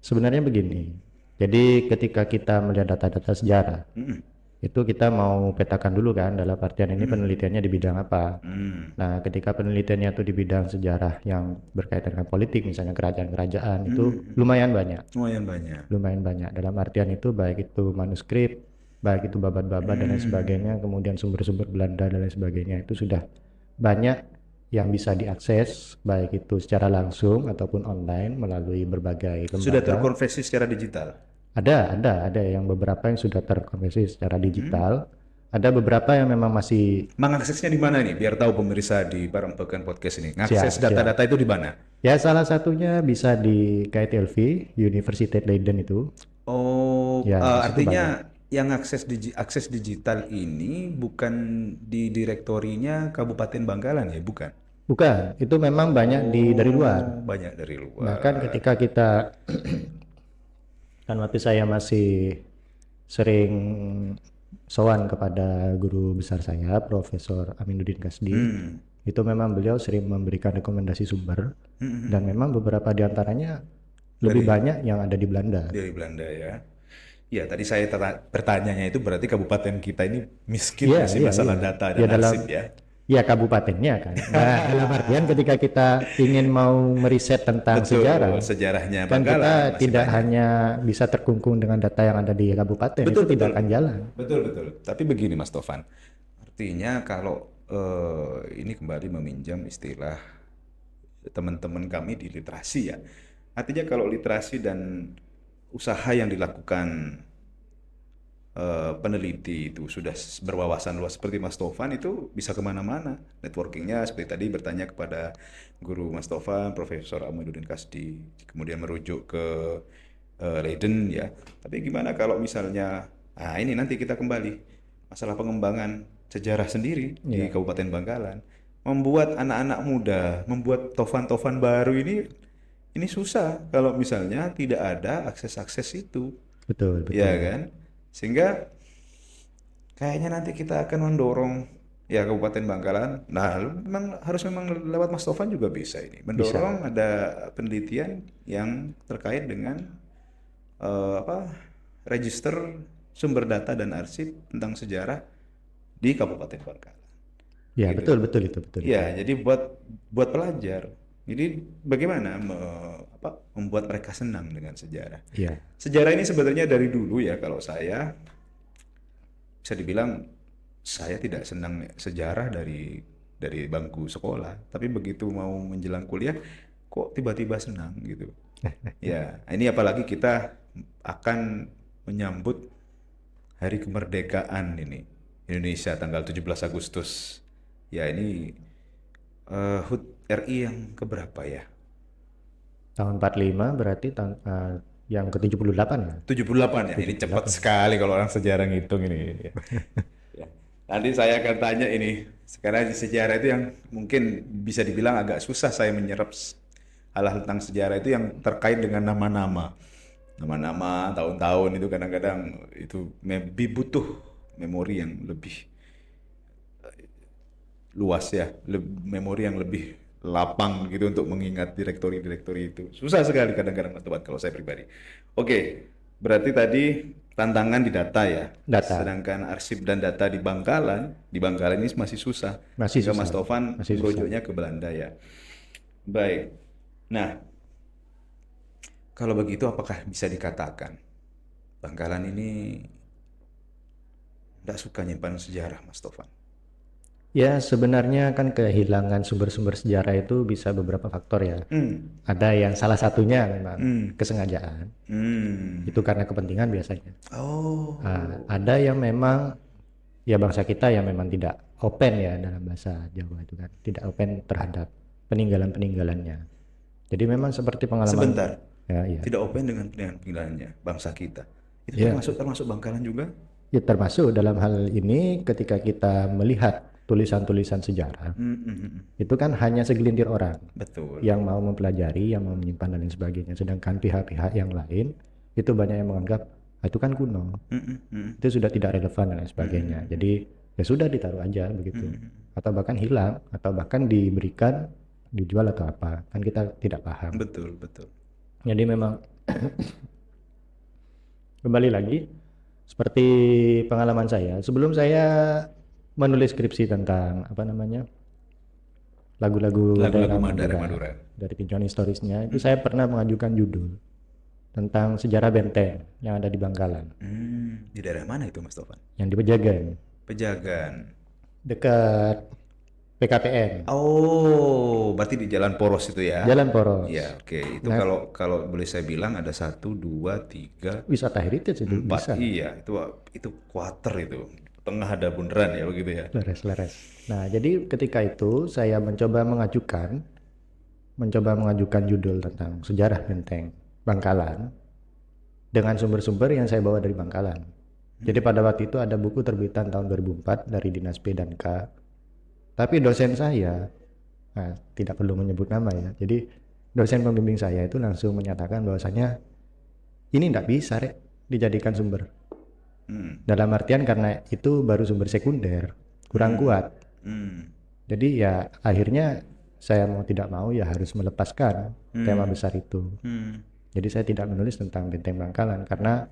[SPEAKER 3] Sebenarnya begini. Jadi ketika kita melihat data-data sejarah, itu kita mau petakan dulu kan dalam artian ini penelitiannya di bidang apa. Nah, ketika penelitiannya itu di bidang sejarah yang berkaitan dengan politik, misalnya kerajaan-kerajaan, itu lumayan banyak.
[SPEAKER 2] Lumayan banyak.
[SPEAKER 3] Lumayan banyak. Dalam artian itu baik itu manuskrip, baik itu babat-babat dan lain sebagainya, kemudian sumber-sumber Belanda dan lain sebagainya, itu sudah banyak yang bisa diakses, baik itu secara langsung ataupun online melalui berbagai lembaga.
[SPEAKER 2] Sudah terkonversi secara digital.
[SPEAKER 3] Ada yang beberapa yang sudah terkonversi secara digital. Ada beberapa yang memang masih.
[SPEAKER 2] Mengaksesnya di mana nih? Biar tahu pemirsa di Parembagan Podcast ini. Ngakses data-data itu di mana?
[SPEAKER 3] Ya, salah satunya bisa di KTLV, Universitas Leiden itu.
[SPEAKER 2] Oh,
[SPEAKER 3] Ya,
[SPEAKER 2] artinya yang akses digital ini bukan di direktorinya Kabupaten Bangkalan ya, bukan?
[SPEAKER 3] Bukan, itu memang banyak dari luar.
[SPEAKER 2] Banyak dari luar.
[SPEAKER 3] Bahkan ketika kita kan waktu saya masih sering sowan kepada guru besar saya, Profesor Aminuddin Kasdi, itu memang beliau sering memberikan rekomendasi sumber, dan memang beberapa diantaranya lebih banyak yang ada di Belanda.
[SPEAKER 2] Dari Belanda ya. Ya, tadi saya bertanyanya itu berarti kabupaten kita ini miskin
[SPEAKER 3] Iya,
[SPEAKER 2] masih
[SPEAKER 3] iya,
[SPEAKER 2] masalah
[SPEAKER 3] iya.
[SPEAKER 2] data
[SPEAKER 3] Ya,
[SPEAKER 2] dan
[SPEAKER 3] dalam-
[SPEAKER 2] arsip ya.
[SPEAKER 3] Ya, kabupatennya kan. Nah, dalam artian ketika kita ingin mau meriset tentang
[SPEAKER 2] Betul,
[SPEAKER 3] sejarah,
[SPEAKER 2] sejarahnya
[SPEAKER 3] kan kita
[SPEAKER 2] Bangkalan masih
[SPEAKER 3] tidak
[SPEAKER 2] banyak.
[SPEAKER 3] hanya bisa terkungkung dengan data yang ada di kabupaten,
[SPEAKER 2] Betul,
[SPEAKER 3] itu tidak
[SPEAKER 2] betul.
[SPEAKER 3] akan jalan.
[SPEAKER 2] Betul. Tapi begini Mas Tovan, artinya kalau ini kembali meminjam istilah teman-teman kami di literasi ya. Artinya kalau literasi dan usaha yang dilakukan peneliti itu sudah berwawasan luas seperti Mas Tovan, itu bisa kemana-mana. Networkingnya seperti tadi bertanya kepada guru Mas Tovan, Profesor Aminuddin Kasdi, kemudian merujuk ke Leiden ya. Tapi gimana kalau misalnya, nah ini nanti kita kembali masalah pengembangan sejarah sendiri di Kabupaten Bangkalan, membuat anak-anak muda, membuat Tovan-Tovan baru ini susah kalau misalnya tidak ada akses-akses itu.
[SPEAKER 3] Betul.
[SPEAKER 2] Ya kan? Sehingga kayaknya nanti kita akan mendorong ya Kabupaten Bangkalan. Nah, memang lewat Mas Tovan juga bisa ini. Mendorong ada penelitian yang terkait dengan register sumber data dan arsip tentang sejarah di Kabupaten Bangkalan.
[SPEAKER 3] Ya, betul itu.
[SPEAKER 2] Ya, jadi buat pelajar. Jadi bagaimana membuat mereka senang dengan sejarah.
[SPEAKER 3] Iya.
[SPEAKER 2] Sejarah ini sebenarnya dari dulu ya, kalau saya bisa dibilang saya tidak senang sejarah dari bangku sekolah, tapi begitu mau menjelang kuliah kok tiba-tiba senang gitu. Ya, ini apalagi kita akan menyambut hari kemerdekaan ini Indonesia tanggal 17 Agustus. Ya, ini HUT RI yang keberapa ya?
[SPEAKER 3] Tahun 45 berarti yang ke-78 ya.
[SPEAKER 2] 78 ya. Ini cepat sekali kalau orang sejarah ngitung ini. Ya. Ya. Nanti saya akan tanya ini. Sekarang sejarah itu yang mungkin bisa dibilang agak susah saya menyerap hal-hal tentang sejarah itu yang terkait dengan nama-nama. Nama-nama, tahun-tahun itu kadang-kadang itu butuh memori yang lebih luas ya, memori yang lebih lapang gitu untuk mengingat direktori-direktori itu. Susah sekali kadang-kadang tempat kalau saya pribadi. Oke, berarti tadi tantangan di data ya.
[SPEAKER 3] Data.
[SPEAKER 2] Sedangkan arsip dan data di Bangkalan ini masih susah.
[SPEAKER 3] Masih
[SPEAKER 2] Sehingga
[SPEAKER 3] susah.
[SPEAKER 2] Mas Tovan
[SPEAKER 3] Masih susah.
[SPEAKER 2] merujuknya ke Belanda ya. Baik. Nah, kalau begitu apakah bisa dikatakan Bangkalan ini tidak suka nyimpan sejarah, Mas Tovan?
[SPEAKER 3] Ya, sebenarnya kan kehilangan sumber-sumber sejarah itu bisa beberapa faktor ya. Ada yang salah satunya memang kesengajaan. Itu karena kepentingan biasanya.
[SPEAKER 2] Oh.
[SPEAKER 3] Nah, ada yang memang ya bangsa kita yang memang tidak open ya dalam bahasa Jawa itu kan, tidak open terhadap peninggalan-peninggalannya. Jadi memang seperti pengalaman.
[SPEAKER 2] Sebentar.
[SPEAKER 3] Ya, iya.
[SPEAKER 2] Tidak open dengan peninggalan-peninggalannya bangsa kita. Itu
[SPEAKER 3] Ya.
[SPEAKER 2] termasuk Bangkalan juga?
[SPEAKER 3] Ya termasuk dalam hal ini ketika kita melihat tulisan-tulisan sejarah, itu kan hanya segelintir orang
[SPEAKER 2] Betul.
[SPEAKER 3] yang mau mempelajari, yang mau menyimpan dan lain sebagainya. Sedangkan pihak-pihak yang lain itu banyak yang menganggap itu kan kuno, itu sudah tidak relevan dan lain sebagainya. Jadi ya sudah ditaruh aja begitu, atau bahkan hilang, atau bahkan diberikan, dijual atau apa, kan kita tidak paham.
[SPEAKER 2] Betul, betul.
[SPEAKER 3] Jadi memang kembali lagi seperti pengalaman saya sebelum saya menulis skripsi tentang apa namanya lagu-lagu daerah
[SPEAKER 2] Madura.
[SPEAKER 3] dari tinjauan historisnya itu saya pernah mengajukan judul tentang sejarah benteng yang ada di Bangkalan,
[SPEAKER 2] Di daerah mana itu, Mas Tovan?
[SPEAKER 3] yang di Pejagan
[SPEAKER 2] Pejagan.
[SPEAKER 3] dekat PKPN,
[SPEAKER 2] Oh, berarti di Jalan Poros itu ya?
[SPEAKER 3] Jalan Poros.
[SPEAKER 2] Ya, oke. Itu
[SPEAKER 3] Nah,
[SPEAKER 2] kalau boleh saya bilang ada 1, 2, 3,
[SPEAKER 3] wisata heritage itu
[SPEAKER 2] 4.
[SPEAKER 3] bisa
[SPEAKER 2] Iya, itu quarter itu. Tengah ada bundaran ya begitu ya.
[SPEAKER 3] leres. Nah, jadi ketika itu saya mencoba mengajukan judul tentang sejarah benteng Bangkalan dengan sumber-sumber yang saya bawa dari Bangkalan. Jadi pada waktu itu ada buku terbitan tahun 2004 dari Dinas P dan K. Tapi dosen saya, nah, tidak perlu menyebut nama ya. Jadi dosen pembimbing saya itu langsung menyatakan bahwasanya ini tidak bisa dijadikan sumber. Dalam artian karena itu baru sumber sekunder, kurang kuat. Jadi ya akhirnya saya mau tidak mau ya harus melepaskan tema besar itu. Jadi saya tidak menulis tentang benteng Bangkalan karena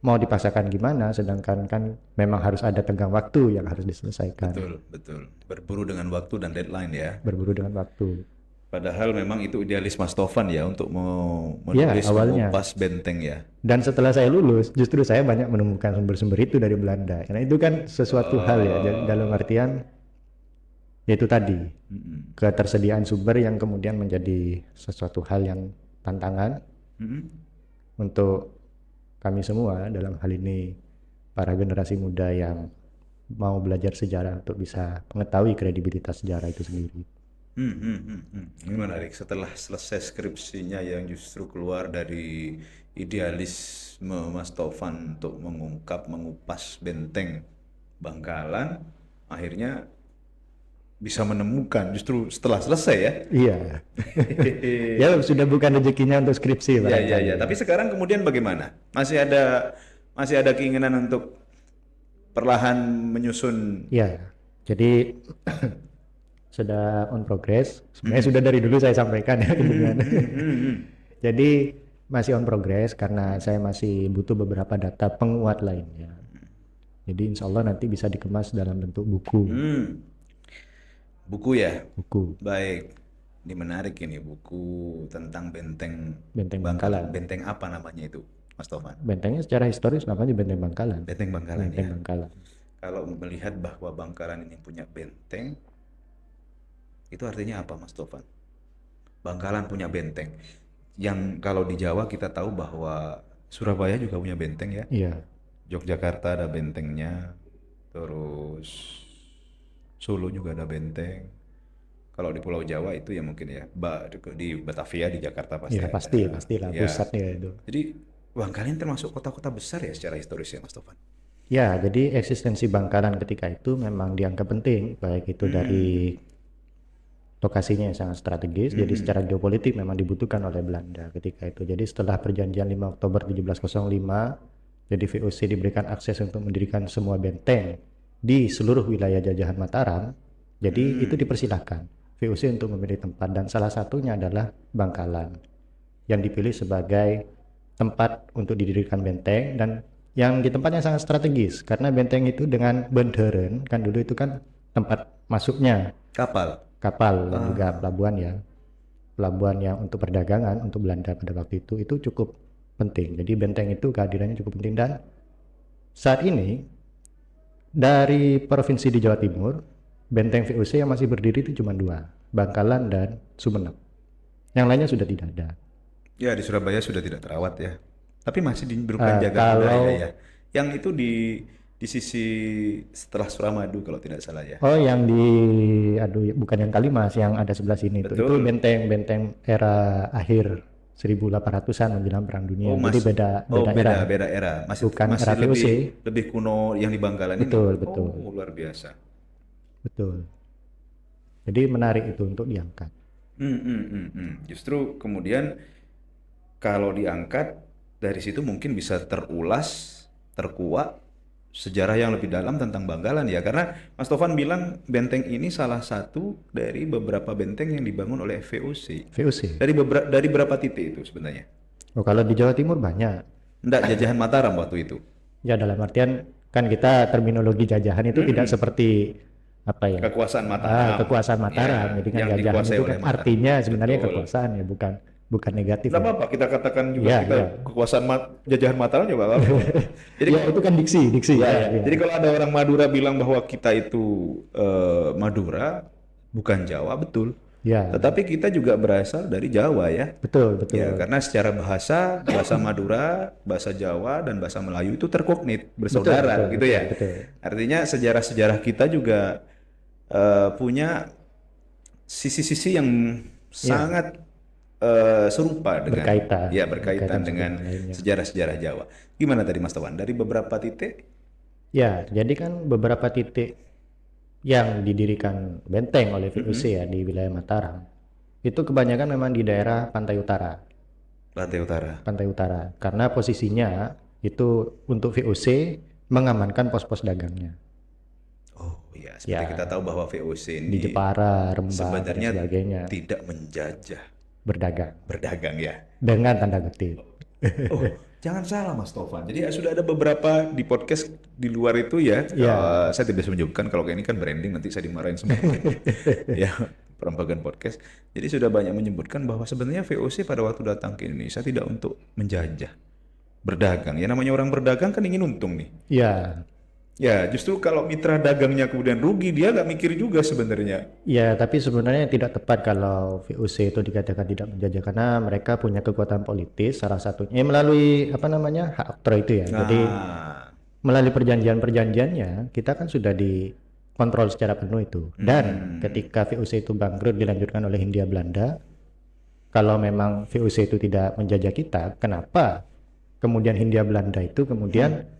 [SPEAKER 3] mau dipaksakan gimana, sedangkan kan memang harus ada tenggang waktu yang harus diselesaikan.
[SPEAKER 2] Betul. Berburu dengan waktu dan deadline ya.
[SPEAKER 3] Berburu dengan waktu.
[SPEAKER 2] Padahal memang itu idealis Mas Tovan ya untuk menulis
[SPEAKER 3] awalnya.
[SPEAKER 2] mengupas benteng ya.
[SPEAKER 3] Dan setelah saya lulus, justru saya banyak menemukan sumber-sumber itu dari Belanda. Karena itu kan sesuatu hal ya, dalam artian yaitu tadi ketersediaan sumber yang kemudian menjadi sesuatu hal yang tantangan untuk kami semua, dalam hal ini para generasi muda yang mau belajar sejarah untuk bisa mengetahui kredibilitas sejarah itu sendiri.
[SPEAKER 2] Ini menarik. Setelah selesai skripsinya yang justru keluar dari idealisme Mas Tovan untuk mengupas benteng Bangkalan, akhirnya bisa menemukan justru setelah selesai ya.
[SPEAKER 3] Iya. Ya sudah bukan rezekinya untuk skripsi.
[SPEAKER 2] Iya. Tapi sekarang kemudian bagaimana? Masih ada keinginan untuk perlahan menyusun?
[SPEAKER 3] Iya. Jadi sudah on progress. Sebenarnya sudah dari dulu saya sampaikan ya. Jadi masih on progress karena saya masih butuh beberapa data penguat lainnya. Jadi insya Allah nanti bisa dikemas dalam bentuk buku.
[SPEAKER 2] Buku ya?
[SPEAKER 3] Buku.
[SPEAKER 2] Baik. Ini menarik ini, buku tentang benteng
[SPEAKER 3] Bangkalan.
[SPEAKER 2] Benteng apa namanya itu, Mas Tovan?
[SPEAKER 3] Bentengnya secara historis namanya Benteng Bangkalan.
[SPEAKER 2] Benteng Bangkalan ya.
[SPEAKER 3] Bangkalan.
[SPEAKER 2] kalau melihat bahwa Bangkalan ini punya benteng, itu artinya apa, Mas Tovan? Bangkalan punya benteng. Yang kalau di Jawa kita tahu bahwa Surabaya juga punya benteng ya.
[SPEAKER 3] Iya.
[SPEAKER 2] Yogyakarta ada bentengnya, terus Solo juga ada benteng. Kalau di Pulau Jawa itu ya mungkin ya, di Batavia di Jakarta pasti
[SPEAKER 3] Ya
[SPEAKER 2] ada.
[SPEAKER 3] pastilah
[SPEAKER 2] Ya.
[SPEAKER 3] pusatnya itu.
[SPEAKER 2] Jadi Bangkalan termasuk kota-kota besar ya secara historisnya, Mas Tovan.
[SPEAKER 3] Ya, jadi eksistensi Bangkalan ketika itu memang dianggap penting, baik itu dari lokasinya yang sangat strategis, jadi secara geopolitik memang dibutuhkan oleh Belanda ketika itu. Jadi setelah perjanjian 5 Oktober 1705, jadi VOC diberikan akses untuk mendirikan semua benteng di seluruh wilayah jajahan Mataram. Jadi itu dipersilahkan VOC untuk memilih tempat, dan salah satunya adalah Bangkalan yang dipilih sebagai tempat untuk didirikan benteng, dan yang di tempatnya sangat strategis karena benteng itu dengan benderen, kan dulu itu kan tempat masuknya kapal dan juga pelabuhan ya, pelabuhan yang untuk perdagangan untuk Belanda pada waktu itu cukup penting. Jadi benteng itu kehadirannya cukup penting, dan saat ini dari provinsi di Jawa Timur benteng VOC yang masih berdiri itu cuma 2, Bangkalan dan Sumeneb. Yang lainnya sudah tidak ada.
[SPEAKER 2] Ya, di Surabaya sudah tidak terawat ya. Tapi masih diberikan jaga
[SPEAKER 3] kalau-
[SPEAKER 2] budaya ya. Yang itu di sisi setelah Suramadu kalau tidak salah ya.
[SPEAKER 3] Oh, yang bukan yang Kalimas, yang ada sebelah sini itu. Itu
[SPEAKER 2] Betul.
[SPEAKER 3] benteng Era akhir 1800-an menjelang Perang Dunia. Jadi beda era.
[SPEAKER 2] beda era. Masih
[SPEAKER 3] Bukan
[SPEAKER 2] masih
[SPEAKER 3] era VOC.
[SPEAKER 2] lebih kuno yang di Bangkalan
[SPEAKER 3] Betul,
[SPEAKER 2] ini.
[SPEAKER 3] betul.
[SPEAKER 2] Oh, luar biasa.
[SPEAKER 3] Betul. Jadi menarik itu untuk diangkat.
[SPEAKER 2] Justru kemudian kalau diangkat dari situ mungkin bisa terulas, terkuak sejarah yang lebih dalam tentang Bangkalan ya. Karena Mas Tovan bilang benteng ini salah satu dari beberapa benteng yang dibangun oleh VOC.
[SPEAKER 3] VOC.
[SPEAKER 2] Dari berapa titik itu sebenarnya?
[SPEAKER 3] Oh, kalau di Jawa Timur banyak.
[SPEAKER 2] Enggak, jajahan Mataram waktu itu.
[SPEAKER 3] Ya, dalam artian kan kita terminologi jajahan itu tidak seperti apa ya?
[SPEAKER 2] Kekuasaan Mataram.
[SPEAKER 3] Kekuasaan Mataram.
[SPEAKER 2] Ya,
[SPEAKER 3] Jadi kan
[SPEAKER 2] yang
[SPEAKER 3] jajahan
[SPEAKER 2] dikuasai
[SPEAKER 3] itu
[SPEAKER 2] oleh
[SPEAKER 3] kan
[SPEAKER 2] Mataram.
[SPEAKER 3] artinya sebenarnya
[SPEAKER 2] Betul.
[SPEAKER 3] kekuasaan ya, bukan negatif.
[SPEAKER 2] Nggak
[SPEAKER 3] Ya.
[SPEAKER 2] apa-apa, kita katakan juga
[SPEAKER 3] Iya,
[SPEAKER 2] kita
[SPEAKER 3] iya.
[SPEAKER 2] kekuasaan jajahan Mataram juga nggak apa-apa. Jadi
[SPEAKER 3] Ya, itu kan diksi.
[SPEAKER 2] Ya,
[SPEAKER 3] Ya.
[SPEAKER 2] jadi kalau ada orang Madura bilang bahwa kita itu Madura, bukan Jawa, betul.
[SPEAKER 3] Ya,
[SPEAKER 2] Tetapi kita juga berasal dari Jawa ya.
[SPEAKER 3] betul.
[SPEAKER 2] Ya, karena secara bahasa Madura, bahasa Jawa, dan bahasa Melayu itu terkognit, bersaudara gitu ya.
[SPEAKER 3] Betul.
[SPEAKER 2] Artinya sejarah-sejarah kita juga punya sisi-sisi yang sangat serupa dengan berkaitan dengan sejarah-sejarah Jawa. Gimana tadi Mas Tawan? Dari beberapa titik?
[SPEAKER 3] Ya, jadi kan beberapa titik yang didirikan benteng oleh VOC ya di wilayah Mataram, itu kebanyakan memang di daerah pantai utara. Pantai utara. Karena posisinya itu untuk VOC mengamankan pos-pos dagangnya.
[SPEAKER 2] Oh iya, seperti kita tahu bahwa VOC
[SPEAKER 3] Di
[SPEAKER 2] ini
[SPEAKER 3] Jepara, Rembang, dan
[SPEAKER 2] sebenarnya
[SPEAKER 3] sebagainya.
[SPEAKER 2] tidak menjajah
[SPEAKER 3] Berdagang.
[SPEAKER 2] ya.
[SPEAKER 3] Dengan tanda kutip.
[SPEAKER 2] Oh, jangan salah Mas Tovan. Jadi sudah ada beberapa di podcast di luar itu ya. Saya tidak bisa menyebutkan kalau kayak ini kan branding, nanti saya dimarahin semua. Ya, Perambagan Podcast. Jadi sudah banyak menyebutkan bahwa sebenarnya VOC pada waktu datang ke Indonesia tidak untuk menjajah, berdagang. Ya namanya orang berdagang kan ingin untung nih.
[SPEAKER 3] Ya.
[SPEAKER 2] Ya, justru kalau mitra dagangnya kemudian rugi, dia nggak mikir juga sebenarnya.
[SPEAKER 3] Ya, tapi sebenarnya tidak tepat kalau VOC itu dikatakan tidak menjajah, karena mereka punya kekuatan politis, salah satunya melalui hak oktroy itu ya. Jadi melalui perjanjiannya kita kan sudah dikontrol secara penuh itu. Dan ketika VOC itu bangkrut dilanjutkan oleh Hindia Belanda, kalau memang VOC itu tidak menjajah kita, kenapa kemudian Hindia Belanda itu kemudian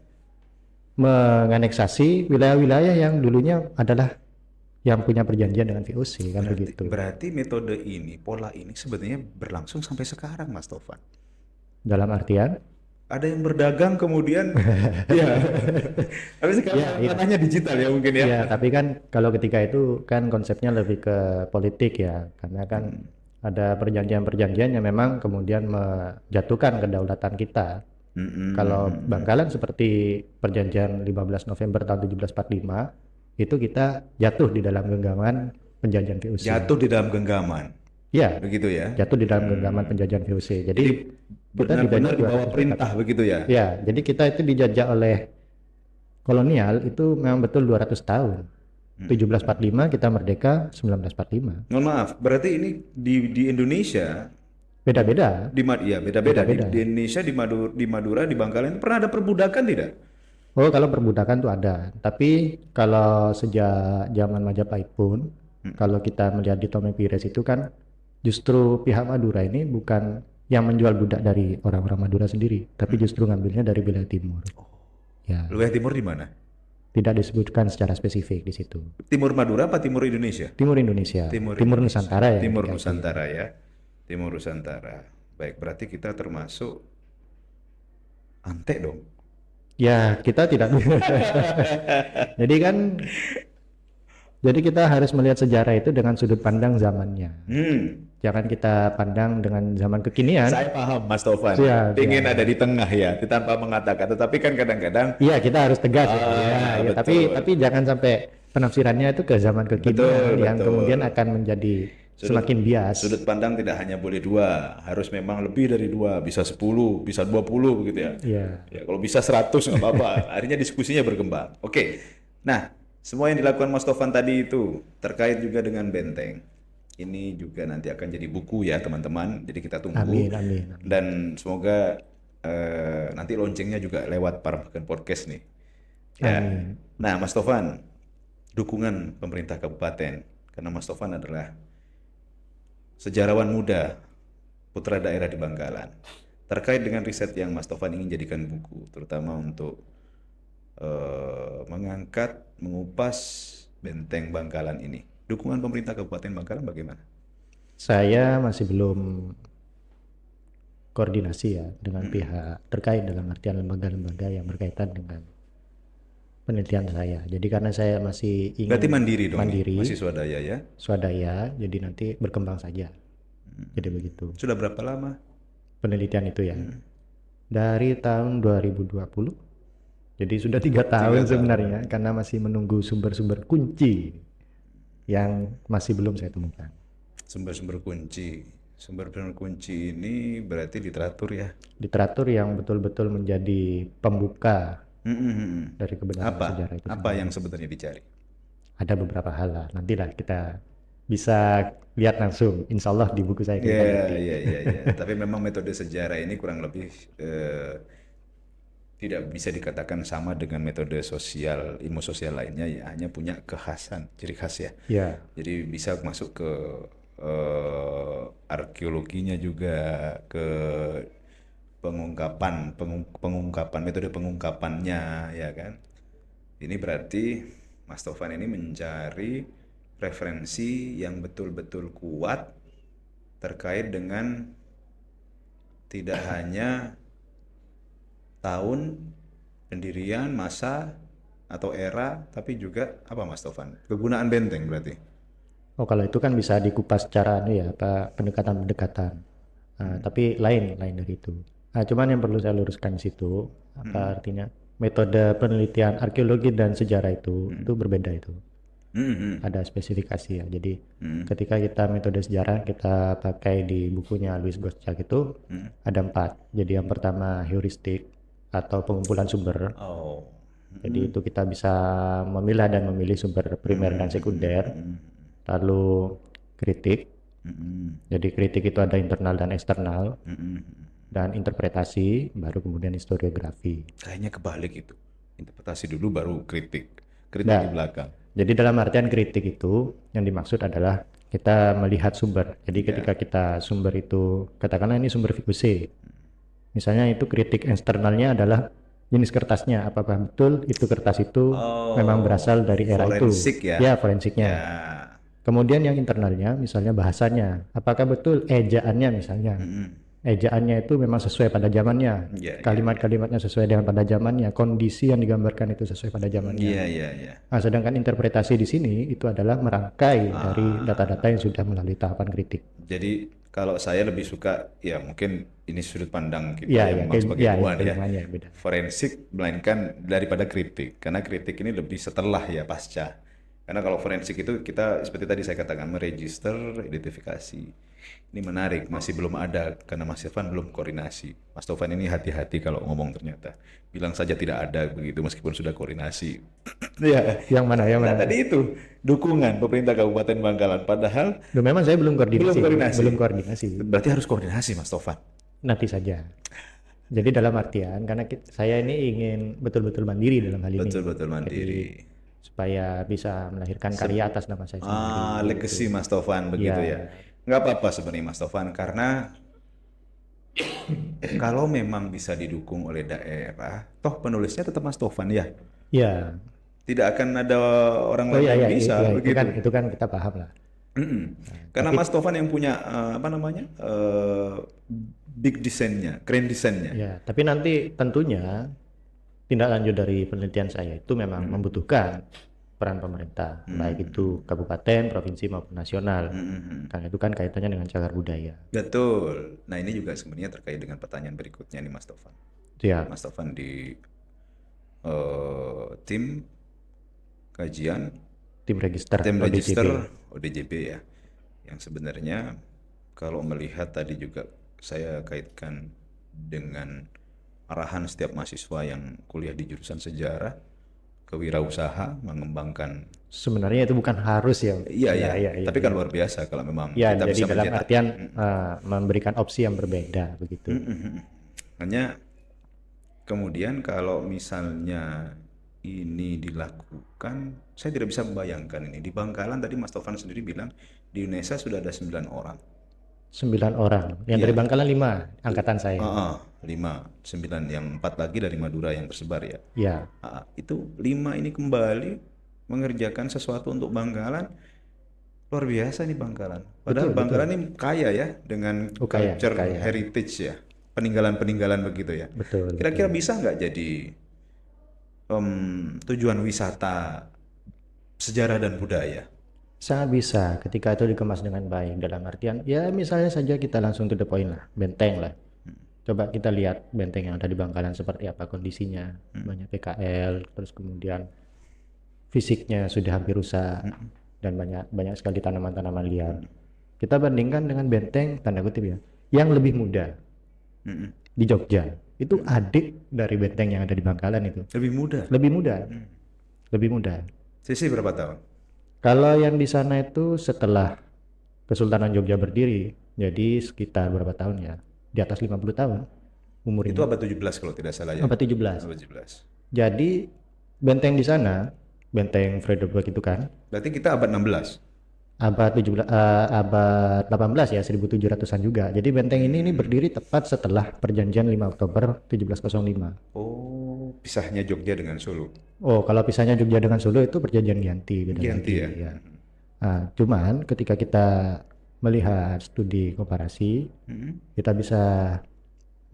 [SPEAKER 3] menganeksasi wilayah-wilayah yang dulunya adalah yang punya perjanjian dengan VOC kan begitu.
[SPEAKER 2] Berarti metode ini, pola ini sebenarnya berlangsung sampai sekarang, Mas Tovan.
[SPEAKER 3] Dalam artian?
[SPEAKER 2] Ada yang berdagang kemudian, ya. Tapi sekarang katanya digital ya mungkin ya.
[SPEAKER 3] Ya, tapi kan kalau ketika itu kan konsepnya lebih ke politik ya, karena kan ada perjanjian-perjanjian yang memang kemudian menjatuhkan kedaulatan kita. Kalau Bangkalan seperti perjanjian 15 November tahun 1745 itu kita jatuh di dalam genggaman penjajahan VOC.
[SPEAKER 2] Jatuh di dalam genggaman.
[SPEAKER 3] Ya.
[SPEAKER 2] Begitu ya.
[SPEAKER 3] Jatuh di dalam genggaman penjajahan VOC. Jadi
[SPEAKER 2] benar-benar di bawah perintah begitu ya.
[SPEAKER 3] Ya, jadi kita itu dijajah oleh kolonial itu memang betul 200 tahun. 1745 kita merdeka, 1945.
[SPEAKER 2] Mohon maaf, berarti ini di Indonesia
[SPEAKER 3] Beda-beda.
[SPEAKER 2] iya beda-beda
[SPEAKER 3] Beda-beda.
[SPEAKER 2] di Indonesia di Madura di Bangkalan pernah ada perbudakan tidak?
[SPEAKER 3] Oh, kalau perbudakan tuh ada. Tapi kalau sejak zaman Majapahit pun, kalau kita melihat di Tome Pires itu kan justru pihak Madura ini bukan yang menjual budak dari orang-orang Madura sendiri, tapi justru ngambilnya dari wilayah timur. Ya,
[SPEAKER 2] Wilayah timur di mana?
[SPEAKER 3] tidak disebutkan secara spesifik di situ.
[SPEAKER 2] Timur Madura apa timur Indonesia?
[SPEAKER 3] Timur Indonesia,
[SPEAKER 2] Timur
[SPEAKER 3] Timur
[SPEAKER 2] Indonesia.
[SPEAKER 3] Nusantara ya.
[SPEAKER 2] Timur
[SPEAKER 3] dikasih.
[SPEAKER 2] Nusantara ya. Timur Nusantara. Baik, berarti kita termasuk antek dong.
[SPEAKER 3] Ya, kita tidak. Jadi kan, jadi kita harus melihat sejarah itu dengan sudut pandang zamannya. Jangan kita pandang dengan zaman kekinian.
[SPEAKER 2] Saya paham Mas Tovan.
[SPEAKER 3] Iya,
[SPEAKER 2] Ingin ada di tengah ya, tanpa mengatakan. Tetapi kan kadang-kadang
[SPEAKER 3] Iya, kita harus tegas ya. Ya,
[SPEAKER 2] betul.
[SPEAKER 3] tapi jangan sampai penafsirannya itu ke zaman kekinian yang
[SPEAKER 2] betul.
[SPEAKER 3] kemudian akan menjadi semakin bias.
[SPEAKER 2] sudut pandang tidak hanya boleh 2, harus memang lebih dari 2, bisa 10, bisa 20 begitu ya.
[SPEAKER 3] Iya.
[SPEAKER 2] Ya, kalau bisa 100 nggak apa-apa. Akhirnya diskusinya berkembang. Oke. Nah, semua yang dilakukan Mas Tovan tadi itu terkait juga dengan Benteng. Ini juga nanti akan jadi buku ya teman-teman. Jadi kita tunggu.
[SPEAKER 3] Amin, amin.
[SPEAKER 2] Dan semoga nanti launchingnya juga lewat Parambakan Podcast nih. Ya.
[SPEAKER 3] Amin.
[SPEAKER 2] Nah, Mas Tovan, dukungan pemerintah kabupaten karena Mas Tovan adalah sejarawan muda, putra daerah di Bangkalan. Terkait dengan riset yang Mas Tovan ingin jadikan buku, terutama untuk mengangkat, mengupas Benteng Bangkalan ini. Dukungan pemerintah Kabupaten Bangkalan bagaimana?
[SPEAKER 3] Saya masih belum koordinasi ya dengan pihak terkait dalam artian lembaga-lembaga yang berkaitan dengan penelitian saya. Jadi karena saya masih ingin
[SPEAKER 2] Berarti mandiri dong,
[SPEAKER 3] mandiri,
[SPEAKER 2] masih swadaya ya?
[SPEAKER 3] swadaya, jadi nanti berkembang saja. Jadi begitu.
[SPEAKER 2] Sudah berapa lama?
[SPEAKER 3] Penelitian itu ya. Dari tahun 2020. Jadi sudah 3 tahun sebenarnya karena masih menunggu sumber-sumber kunci yang masih belum saya temukan.
[SPEAKER 2] Sumber-sumber kunci. Sumber-sumber kunci ini berarti literatur ya?
[SPEAKER 3] Literatur yang betul-betul menjadi pembuka dari kebenaran
[SPEAKER 2] Apa?
[SPEAKER 3] sejarah itu.
[SPEAKER 2] Apa yang sebenarnya dicari?
[SPEAKER 3] Ada beberapa hal lah. Nantilah kita bisa lihat langsung. Insya Allah di buku saya.
[SPEAKER 2] Iya. Tapi memang metode sejarah ini kurang lebih tidak bisa dikatakan sama dengan metode sosial, ilmu sosial lainnya ya, hanya punya kekhasan, ciri khas ya.
[SPEAKER 3] Ya.
[SPEAKER 2] Jadi bisa masuk ke arkeologinya juga, ke pengungkapan metode pengungkapannya ya kan. Ini berarti Mas Tovan ini mencari referensi yang betul-betul kuat terkait dengan tidak hanya tahun pendirian, masa atau era, tapi juga apa Mas Tovan? Kegunaan benteng berarti.
[SPEAKER 3] Oh, kalau itu kan bisa dikupas secara pendekatan-pendekatan. Tapi lain dari itu. Nah, cuman yang perlu saya luruskan di situ, apa artinya metode penelitian arkeologi dan sejarah itu berbeda itu. Ada spesifikasi ya. Jadi ketika kita metode sejarah kita pakai di bukunya Louis Gottschalk itu ada 4. Jadi yang pertama heuristik atau pengumpulan sumber. Jadi itu kita bisa memilah dan memilih sumber primer dan sekunder. Lalu kritik. Jadi kritik itu ada internal dan eksternal. Dan interpretasi, baru kemudian historiografi.
[SPEAKER 2] Kayaknya kebalik itu. Interpretasi dulu baru kritik. Kritik di belakang.
[SPEAKER 3] Jadi dalam artian kritik itu yang dimaksud adalah kita melihat sumber. Jadi ketika kita sumber itu, katakanlah ini sumber VOC. Misalnya itu kritik eksternalnya adalah jenis kertasnya. Apakah betul itu kertas itu memang berasal dari era
[SPEAKER 2] forensik
[SPEAKER 3] itu?
[SPEAKER 2] Ya?
[SPEAKER 3] Ya, forensiknya.
[SPEAKER 2] Ya.
[SPEAKER 3] Kemudian yang internalnya misalnya bahasanya. Apakah betul ejaannya misalnya? Ejaannya itu memang sesuai pada zamannya, kalimat-kalimatnya sesuai dengan pada zamannya, kondisi yang digambarkan itu sesuai pada zamannya.
[SPEAKER 2] Iya.
[SPEAKER 3] Nah, sedangkan interpretasi di sini itu adalah merangkai dari data-data yang sudah melalui tahapan kritik.
[SPEAKER 2] Jadi kalau saya lebih suka, ya mungkin ini sudut pandang kita
[SPEAKER 3] Ya,
[SPEAKER 2] yang memang sebagai tuan ya,
[SPEAKER 3] beda.
[SPEAKER 2] forensik melainkan daripada kritik, karena kritik ini lebih setelah ya pasca. Karena kalau forensik itu kita seperti tadi saya katakan meregister, identifikasi. Ini menarik, masih belum ada karena Mas Irfan belum koordinasi. Mas Taufan ini hati-hati kalau ngomong ternyata. Bilang saja tidak ada begitu meskipun sudah koordinasi. Iya.
[SPEAKER 3] Yang mana? Yang
[SPEAKER 2] Nah,
[SPEAKER 3] mana?
[SPEAKER 2] tadi itu dukungan pemerintah Kabupaten Bangkalan. Padahal
[SPEAKER 3] Loh, memang saya belum koordinasi. Belum koordinasi.
[SPEAKER 2] berarti harus koordinasi Mas Taufan.
[SPEAKER 3] Nanti saja. Jadi dalam artian karena saya ini ingin betul-betul mandiri dalam hal ini.
[SPEAKER 2] Betul-betul mandiri.
[SPEAKER 3] Supaya bisa melahirkan karya atas nama saya sendiri.
[SPEAKER 2] Legacy Mas Taufan begitu ya. Nggak apa-apa sebenarnya Mas Taufan karena kalau memang bisa didukung oleh daerah, toh penulisnya tetap Mas Taufan ya.
[SPEAKER 3] Iya.
[SPEAKER 2] Tidak akan ada orang lain yang bisa begitu.
[SPEAKER 3] Itu kan kita paham lah.
[SPEAKER 2] Karena Mas Taufan yang punya big desainnya, keren desainnya.
[SPEAKER 3] Ya, tapi nanti tentunya tindak lanjut dari penelitian saya itu memang membutuhkan peran pemerintah, baik itu kabupaten, provinsi maupun nasional. Karena itu kan kaitannya dengan cagar budaya.
[SPEAKER 2] Betul. Nah ini juga sebenarnya terkait dengan pertanyaan berikutnya nih Mas Taufan.
[SPEAKER 3] Ya.
[SPEAKER 2] Mas Taufan di tim kajian,
[SPEAKER 3] tim register
[SPEAKER 2] ODJB ya. Yang sebenarnya kalau melihat tadi juga saya kaitkan dengan arahan setiap mahasiswa yang kuliah di jurusan sejarah, kewirausaha, mengembangkan.
[SPEAKER 3] Sebenarnya itu bukan harus ya.
[SPEAKER 2] Iya. Tapi kan luar biasa kalau memang
[SPEAKER 3] ya,
[SPEAKER 2] kita
[SPEAKER 3] jadi
[SPEAKER 2] bisa
[SPEAKER 3] dalam artian memberikan opsi yang berbeda begitu.
[SPEAKER 2] Hanya kemudian kalau misalnya ini dilakukan, saya tidak bisa membayangkan ini. Di Bangkalan tadi Mas Taufan sendiri bilang di Indonesia sudah ada 9 orang.
[SPEAKER 3] 9 orang. Yang dari Bangkalan 5 angkatan saya.
[SPEAKER 2] 5, 9, yang 4 lagi dari Madura yang tersebar ya.
[SPEAKER 3] Ya.
[SPEAKER 2] Itu 5 ini kembali mengerjakan sesuatu untuk Bangkalan. Luar biasa nih Bangkalan. Padahal Bangkalan ini kaya ya dengan culture heritage ya. Peninggalan-peninggalan begitu ya.
[SPEAKER 3] Betul.
[SPEAKER 2] Kira-kira bisa nggak jadi tujuan wisata sejarah dan budaya?
[SPEAKER 3] Sangat bisa ketika itu dikemas dengan baik, dalam artian ya misalnya saja kita langsung to the point lah, benteng lah. Coba kita lihat benteng yang ada di Bangkalan seperti apa kondisinya. Banyak PKL, terus kemudian fisiknya sudah hampir rusak dan banyak sekali tanaman-tanaman liar. Kita bandingkan dengan benteng tanda kutip ya yang lebih muda di Jogja. Itu adik dari benteng yang ada di Bangkalan itu. Lebih muda.
[SPEAKER 2] Sisi berapa tahun?
[SPEAKER 3] Kalau yang di sana itu setelah Kesultanan Jogja berdiri, jadi sekitar berapa tahun ya? Di atas 50 tahun umurnya.
[SPEAKER 2] Itu abad 17 kalau tidak salah ya.
[SPEAKER 3] Abad 17. Jadi benteng di sana, benteng Vredenburg itu kan.
[SPEAKER 2] Berarti kita abad 16.
[SPEAKER 3] Abad 18 ya, 1700-an juga. Jadi benteng ini berdiri tepat setelah perjanjian 5 Oktober 1705.
[SPEAKER 2] Oh, pisahnya Jogja dengan Solo.
[SPEAKER 3] Oh, kalau pisahnya Jogja dengan Solo itu perjanjian Giyanti.
[SPEAKER 2] Giyanti ya.
[SPEAKER 3] Nah, cuman ketika kita melihat studi komparasi, kita bisa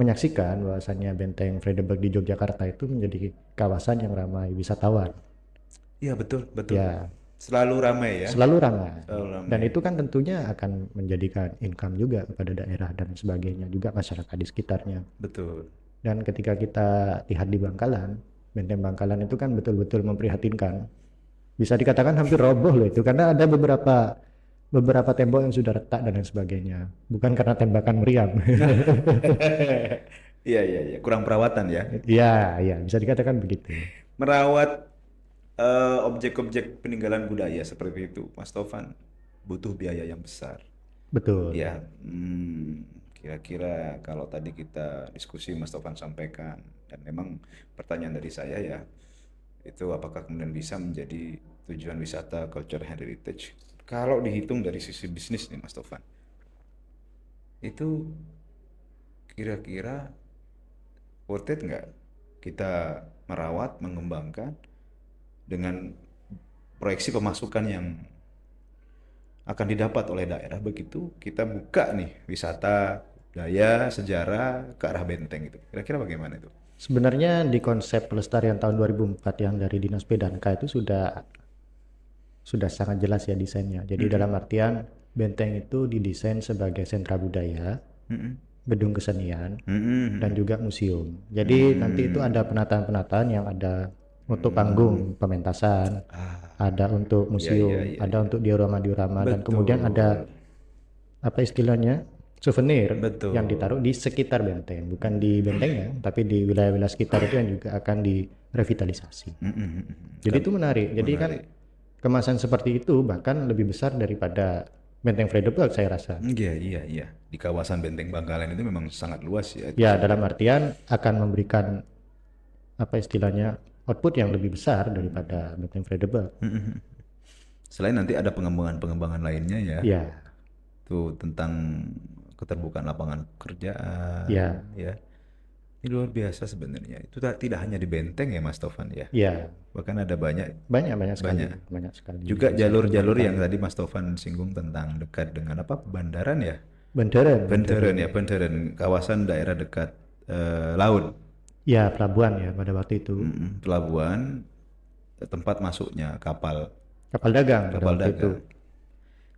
[SPEAKER 3] menyaksikan bahwasannya benteng Vredenburg di Yogyakarta itu menjadi kawasan yang ramai wisatawan.
[SPEAKER 2] Iya betul.
[SPEAKER 3] Ya.
[SPEAKER 2] Selalu ramai ya.
[SPEAKER 3] Selalu ramai. Dan itu kan tentunya akan menjadikan income juga kepada daerah dan sebagainya, juga masyarakat di sekitarnya.
[SPEAKER 2] Betul.
[SPEAKER 3] Dan ketika kita lihat di Bangkalan, benteng Bangkalan itu kan betul-betul memprihatinkan. Bisa dikatakan hampir roboh loh itu, karena ada beberapa tembok yang sudah retak dan lain sebagainya. Bukan karena tembakan meriam.
[SPEAKER 2] Iya. Kurang perawatan ya.
[SPEAKER 3] Iya, bisa dikatakan begitu.
[SPEAKER 2] Merawat objek-objek peninggalan budaya seperti itu, Mas Taufan, butuh biaya yang besar.
[SPEAKER 3] Betul.
[SPEAKER 2] Ya, kira-kira kalau tadi kita diskusi Mas Taufan sampaikan, dan memang pertanyaan dari saya ya, itu apakah kemudian bisa menjadi tujuan wisata culture heritage? Kalau dihitung dari sisi bisnis nih Mas Taufan, itu kira-kira worth it nggak kita merawat, mengembangkan dengan proyeksi pemasukan yang akan didapat oleh daerah begitu kita buka nih wisata budaya sejarah ke arah benteng itu, kira-kira bagaimana itu?
[SPEAKER 3] Sebenarnya di konsep pelestarian tahun 2004 yang dari Dinas Pedanka itu sudah sangat jelas ya desainnya. Jadi dalam artian benteng itu didesain sebagai sentra budaya, gedung kesenian, dan juga museum. Jadi nanti itu ada penataan-penataan yang ada untuk panggung pementasan, ada untuk museum, ada untuk diorama-diorama, dan kemudian ada apa istilahnya, souvenir
[SPEAKER 2] Betul.
[SPEAKER 3] yang ditaruh di sekitar benteng, bukan di bentengnya, tapi di wilayah-wilayah sekitar itu yang juga akan direvitalisasi. Jadi itu menarik. Jadi kan kemasan seperti itu bahkan lebih besar daripada benteng Fredericksburg saya rasa.
[SPEAKER 2] Iya. Di kawasan Benteng Bangkalan itu memang sangat luas ya.
[SPEAKER 3] Ya, dalam artian akan memberikan apa istilahnya output yang lebih besar daripada benteng Fredericksburg.
[SPEAKER 2] Selain nanti ada pengembangan lainnya ya.
[SPEAKER 3] Ya,
[SPEAKER 2] Tuh tentang keterbukaan lapangan pekerjaan.
[SPEAKER 3] ya,
[SPEAKER 2] Ya. Ini luar biasa sebenarnya. Itu tidak hanya di Benteng ya Mas Tovan ya.
[SPEAKER 3] ya.
[SPEAKER 2] Bahkan ada banyak
[SPEAKER 3] Banyak sekali, banyak sekali.
[SPEAKER 2] juga jalur-jalur yang tadi Mas Tovan singgung tentang dekat dengan apa Bandaran ya.
[SPEAKER 3] Bendera.
[SPEAKER 2] Benderen, kawasan daerah dekat laut,
[SPEAKER 3] Ya, pelabuhan ya pada waktu itu.
[SPEAKER 2] pelabuhan, tempat masuknya kapal
[SPEAKER 3] Kapal dagang pada waktu itu.
[SPEAKER 2] dagang.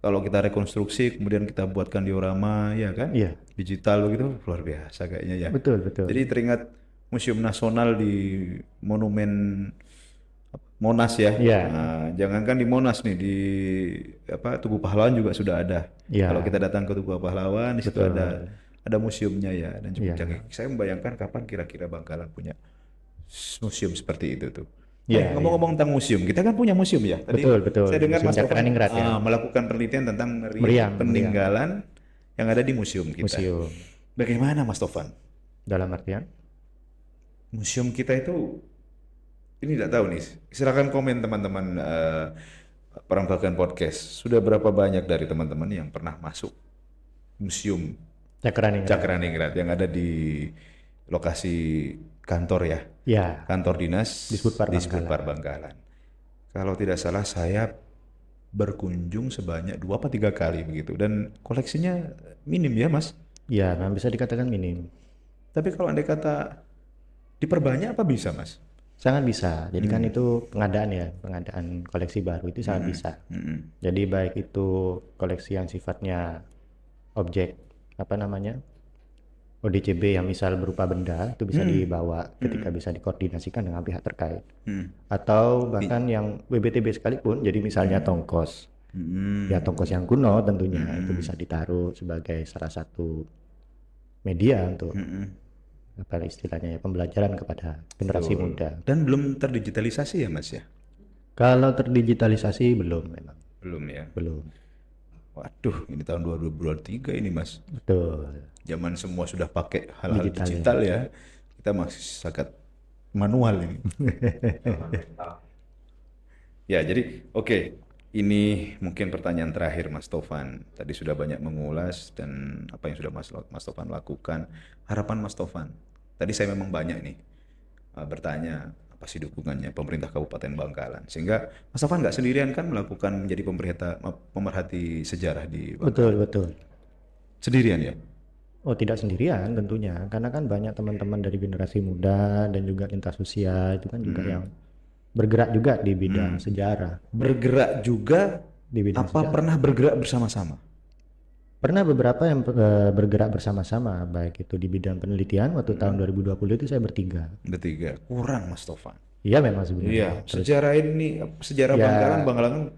[SPEAKER 2] Kalau kita rekonstruksi, kemudian kita buatkan diorama, ya kan?
[SPEAKER 3] Iya,
[SPEAKER 2] Digital begitu, luar biasa kayaknya ya.
[SPEAKER 3] betul.
[SPEAKER 2] Jadi teringat Museum Nasional di Monumen Monas ya.
[SPEAKER 3] Iya.
[SPEAKER 2] Nah, jangankan di Monas nih, di apa Tugu Pahlawan juga sudah ada.
[SPEAKER 3] Iya.
[SPEAKER 2] Kalau kita datang ke Tugu Pahlawan, di situ ada museumnya ya, dan cukup
[SPEAKER 3] Iya.
[SPEAKER 2] canggih. Saya membayangkan kapan kira-kira Bangkalan punya museum seperti itu tuh.
[SPEAKER 3] Iya,
[SPEAKER 2] Ngomong-ngomong tentang museum, kita kan punya museum ya. Tadi
[SPEAKER 3] Betul.
[SPEAKER 2] saya dengar
[SPEAKER 3] Museum
[SPEAKER 2] Mas Tovan
[SPEAKER 3] Cakraningrat ya.
[SPEAKER 2] melakukan penelitian tentang
[SPEAKER 3] Meriam.
[SPEAKER 2] peninggalan yang ada di museum kita.
[SPEAKER 3] Museum.
[SPEAKER 2] Bagaimana Mas Tovan?
[SPEAKER 3] Dalam artian?
[SPEAKER 2] Museum kita itu, ini tidak tahu nih. Silakan komen teman-teman Perambakan Podcast. Sudah berapa banyak dari teman-teman yang pernah masuk museum
[SPEAKER 3] Cakraningrat.
[SPEAKER 2] Cakraningrat yang ada di lokasi kantor ya?
[SPEAKER 3] Ya,
[SPEAKER 2] Kantor dinas
[SPEAKER 3] Disputpar
[SPEAKER 2] Bangkalan. Kalau tidak salah saya berkunjung sebanyak 2 atau 3 kali begitu, dan koleksinya minim ya Mas.
[SPEAKER 3] ya, memang bisa dikatakan minim.
[SPEAKER 2] Tapi kalau andai kata diperbanyak apa bisa Mas?
[SPEAKER 3] Sangat bisa. Jadi kan itu pengadaan koleksi baru itu sangat bisa. Jadi baik itu koleksi yang sifatnya objek apa namanya? ODCB yang misal berupa benda itu bisa dibawa ketika bisa dikoordinasikan dengan pihak terkait. Atau bahkan yang WBTB sekalipun, jadi misalnya tongkos. Ya tongkos yang kuno tentunya itu bisa ditaruh sebagai salah satu media untuk apa istilahnya ya, pembelajaran kepada generasi muda.
[SPEAKER 2] Dan belum terdigitalisasi ya Mas ya?
[SPEAKER 3] Kalau terdigitalisasi belum memang.
[SPEAKER 2] Belum ya.
[SPEAKER 3] Belum.
[SPEAKER 2] Waduh, ini tahun 2023 ini Mas.
[SPEAKER 3] Betul.
[SPEAKER 2] Zaman semua sudah pakai hal-hal digital ya. Kita masih sangat manual ini. Ya, jadi oke. Ini mungkin pertanyaan terakhir Mas Tovan. Tadi sudah banyak mengulas dan apa yang sudah Mas Tovan lakukan. Harapan Mas Tovan. Tadi saya memang banyak nih bertanya apa sih dukungannya pemerintah Kabupaten Bangkalan. Sehingga Mas Tovan nggak sendirian kan melakukan menjadi pemerhati sejarah di Bangkalan.
[SPEAKER 3] Betul.
[SPEAKER 2] Sendirian ya?
[SPEAKER 3] Oh, tidak sendirian tentunya. Karena kan banyak teman-teman dari generasi muda dan juga lintas usia itu kan juga yang bergerak juga di bidang sejarah.
[SPEAKER 2] Bergerak juga
[SPEAKER 3] Di bidang
[SPEAKER 2] apa pernah bergerak bersama-sama?
[SPEAKER 3] Pernah beberapa yang bergerak bersama-sama, baik itu di bidang penelitian waktu tahun 2020 itu saya bertiga.
[SPEAKER 2] Bertiga. Kurang Mas Tovan.
[SPEAKER 3] Iya memang sebenarnya.
[SPEAKER 2] Iya, sejarah ini, sejarah Bangkalan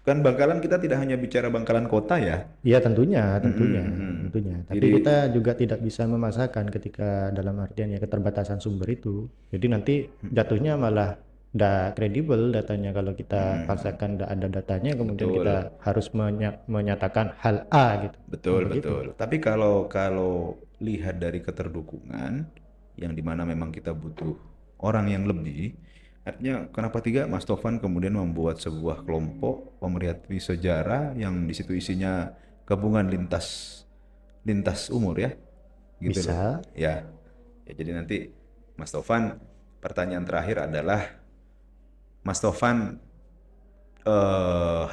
[SPEAKER 2] kan Bangkalan kita tidak hanya bicara Bangkalan kota ya.
[SPEAKER 3] Iya tentunya. Tapi kita juga tidak bisa memaksakan ketika dalam artian ya keterbatasan sumber itu. Jadi nanti jatuhnya malah tidak kredibel datanya kalau kita paksakan tidak ada datanya, kemudian kita harus menyatakan hal A gitu.
[SPEAKER 2] Betul. Tapi kalau lihat dari keterdukungan yang dimana memang kita butuh orang yang lebih, artinya kenapa tidak Mas Tovan kemudian membuat sebuah kelompok pemerhati sejarah yang di situ isinya gabungan lintas umur ya, gitu
[SPEAKER 3] Bisa.
[SPEAKER 2] loh. Ya, jadi nanti Mas Tovan, pertanyaan terakhir adalah Mas Tovan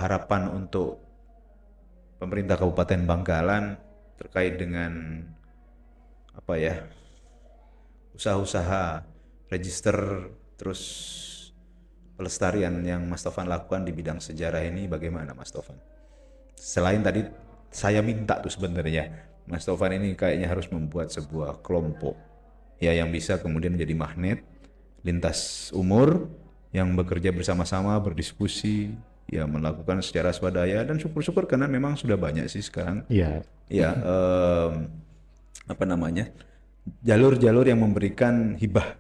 [SPEAKER 2] harapan untuk pemerintah Kabupaten Bangkalan terkait dengan apa ya, usaha-usaha register terus pelestarian yang Mas Tovan lakukan di bidang sejarah ini, bagaimana Mas Tovan? Selain tadi saya minta tuh sebenarnya Mas Tovan ini kayaknya harus membuat sebuah kelompok ya yang bisa kemudian menjadi magnet lintas umur yang bekerja bersama-sama, berdiskusi ya melakukan secara swadaya, dan syukur-syukur karena memang sudah banyak sih sekarang
[SPEAKER 3] Iya,
[SPEAKER 2] ya apa namanya, jalur-jalur yang memberikan hibah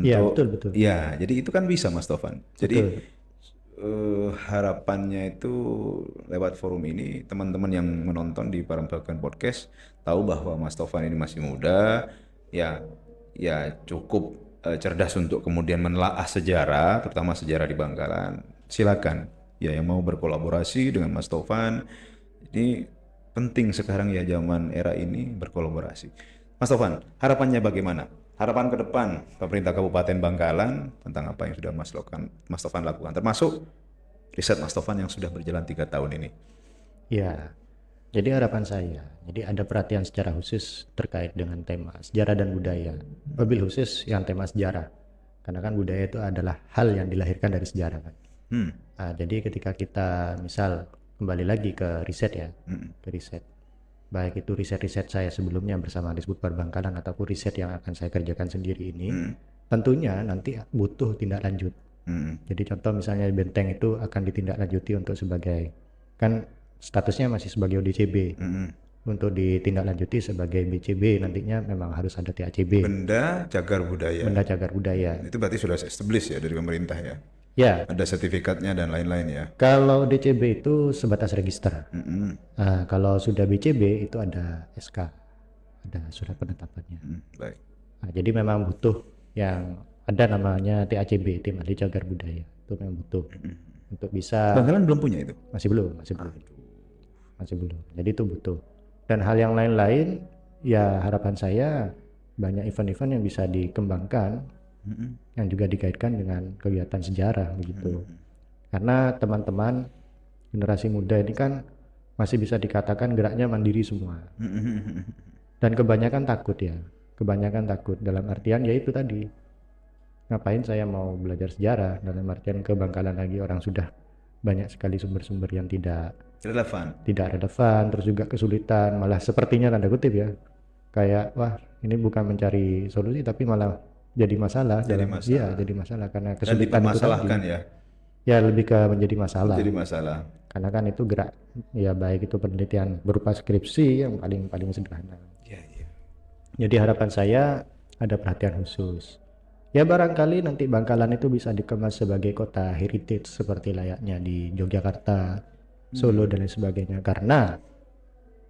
[SPEAKER 3] iya
[SPEAKER 2] untuk
[SPEAKER 3] betul betul.
[SPEAKER 2] ya, jadi itu kan bisa Mas Tovan. Jadi
[SPEAKER 3] Betul.
[SPEAKER 2] harapannya itu lewat forum ini teman-teman yang menonton di Parambakan Podcast tahu bahwa Mas Tovan ini masih muda, ya ya cukup cerdas untuk kemudian menelaah sejarah, terutama sejarah di Bangkalan. Silakan ya yang mau berkolaborasi dengan Mas Tovan. Ini penting sekarang ya, zaman era ini berkolaborasi. Mas Tovan, harapannya bagaimana? Harapan ke depan pemerintah Kabupaten Bangkalan tentang apa yang sudah Mas Tovan lakukan, termasuk riset Mas Tovan yang sudah berjalan 3 tahun ini.
[SPEAKER 3] Ya, jadi harapan saya, jadi ada perhatian secara khusus terkait dengan tema sejarah dan budaya. Mobil khusus yang tema sejarah, karena kan budaya itu adalah hal yang dilahirkan dari sejarah kan. Nah, jadi ketika kita misal kembali lagi ke riset ya, ke riset, baik itu riset-riset saya sebelumnya bersama Disbudpar Bangkalan ataupun riset yang akan saya kerjakan sendiri ini, tentunya nanti butuh tindak lanjut. Jadi contoh misalnya Benteng itu akan ditindaklanjuti untuk sebagai, kan statusnya masih sebagai ODCB, untuk ditindaklanjuti sebagai BCB nantinya memang harus ada TACB,
[SPEAKER 2] Benda cagar budaya.
[SPEAKER 3] benda cagar budaya.
[SPEAKER 2] Itu berarti sudah established ya dari pemerintah ya.
[SPEAKER 3] Ya,
[SPEAKER 2] Ada sertifikatnya dan lain-lain ya.
[SPEAKER 3] kalau DCB itu sebatas register. Nah, kalau sudah BCB itu ada SK, ada surat penetapannya.
[SPEAKER 2] Baik.
[SPEAKER 3] Nah, jadi memang butuh yang ada namanya TACB, tim ahli cagar budaya. Itu memang butuh untuk bisa.
[SPEAKER 2] Bangkalan belum punya itu.
[SPEAKER 3] Masih belum. Jadi itu butuh. Dan hal yang lain-lain, ya harapan saya banyak event-event yang bisa dikembangkan, yang juga dikaitkan dengan kegiatan sejarah begitu. Karena teman-teman generasi muda ini kan masih bisa dikatakan geraknya mandiri semua. Dan kebanyakan takut ya. Kebanyakan takut dalam artian ya itu tadi. Ngapain saya mau belajar sejarah, dalam artian ke Bangkalan lagi orang sudah banyak sekali sumber-sumber yang tidak relevan, terus juga kesulitan, malah sepertinya tanda kutip ya, kayak wah ini bukan mencari solusi tapi malah jadi masalah. Iya, jadi masalah karena kesulitan itu tadi. Ya lebih ke menjadi masalah. Karena kan itu gerak ya, baik itu penelitian berupa skripsi yang paling sederhana. Jadi harapan saya ada perhatian khusus. Ya barangkali nanti Bangkalan itu bisa dikemas sebagai kota heritage seperti layaknya di Yogyakarta, Solo dan lain sebagainya. Karena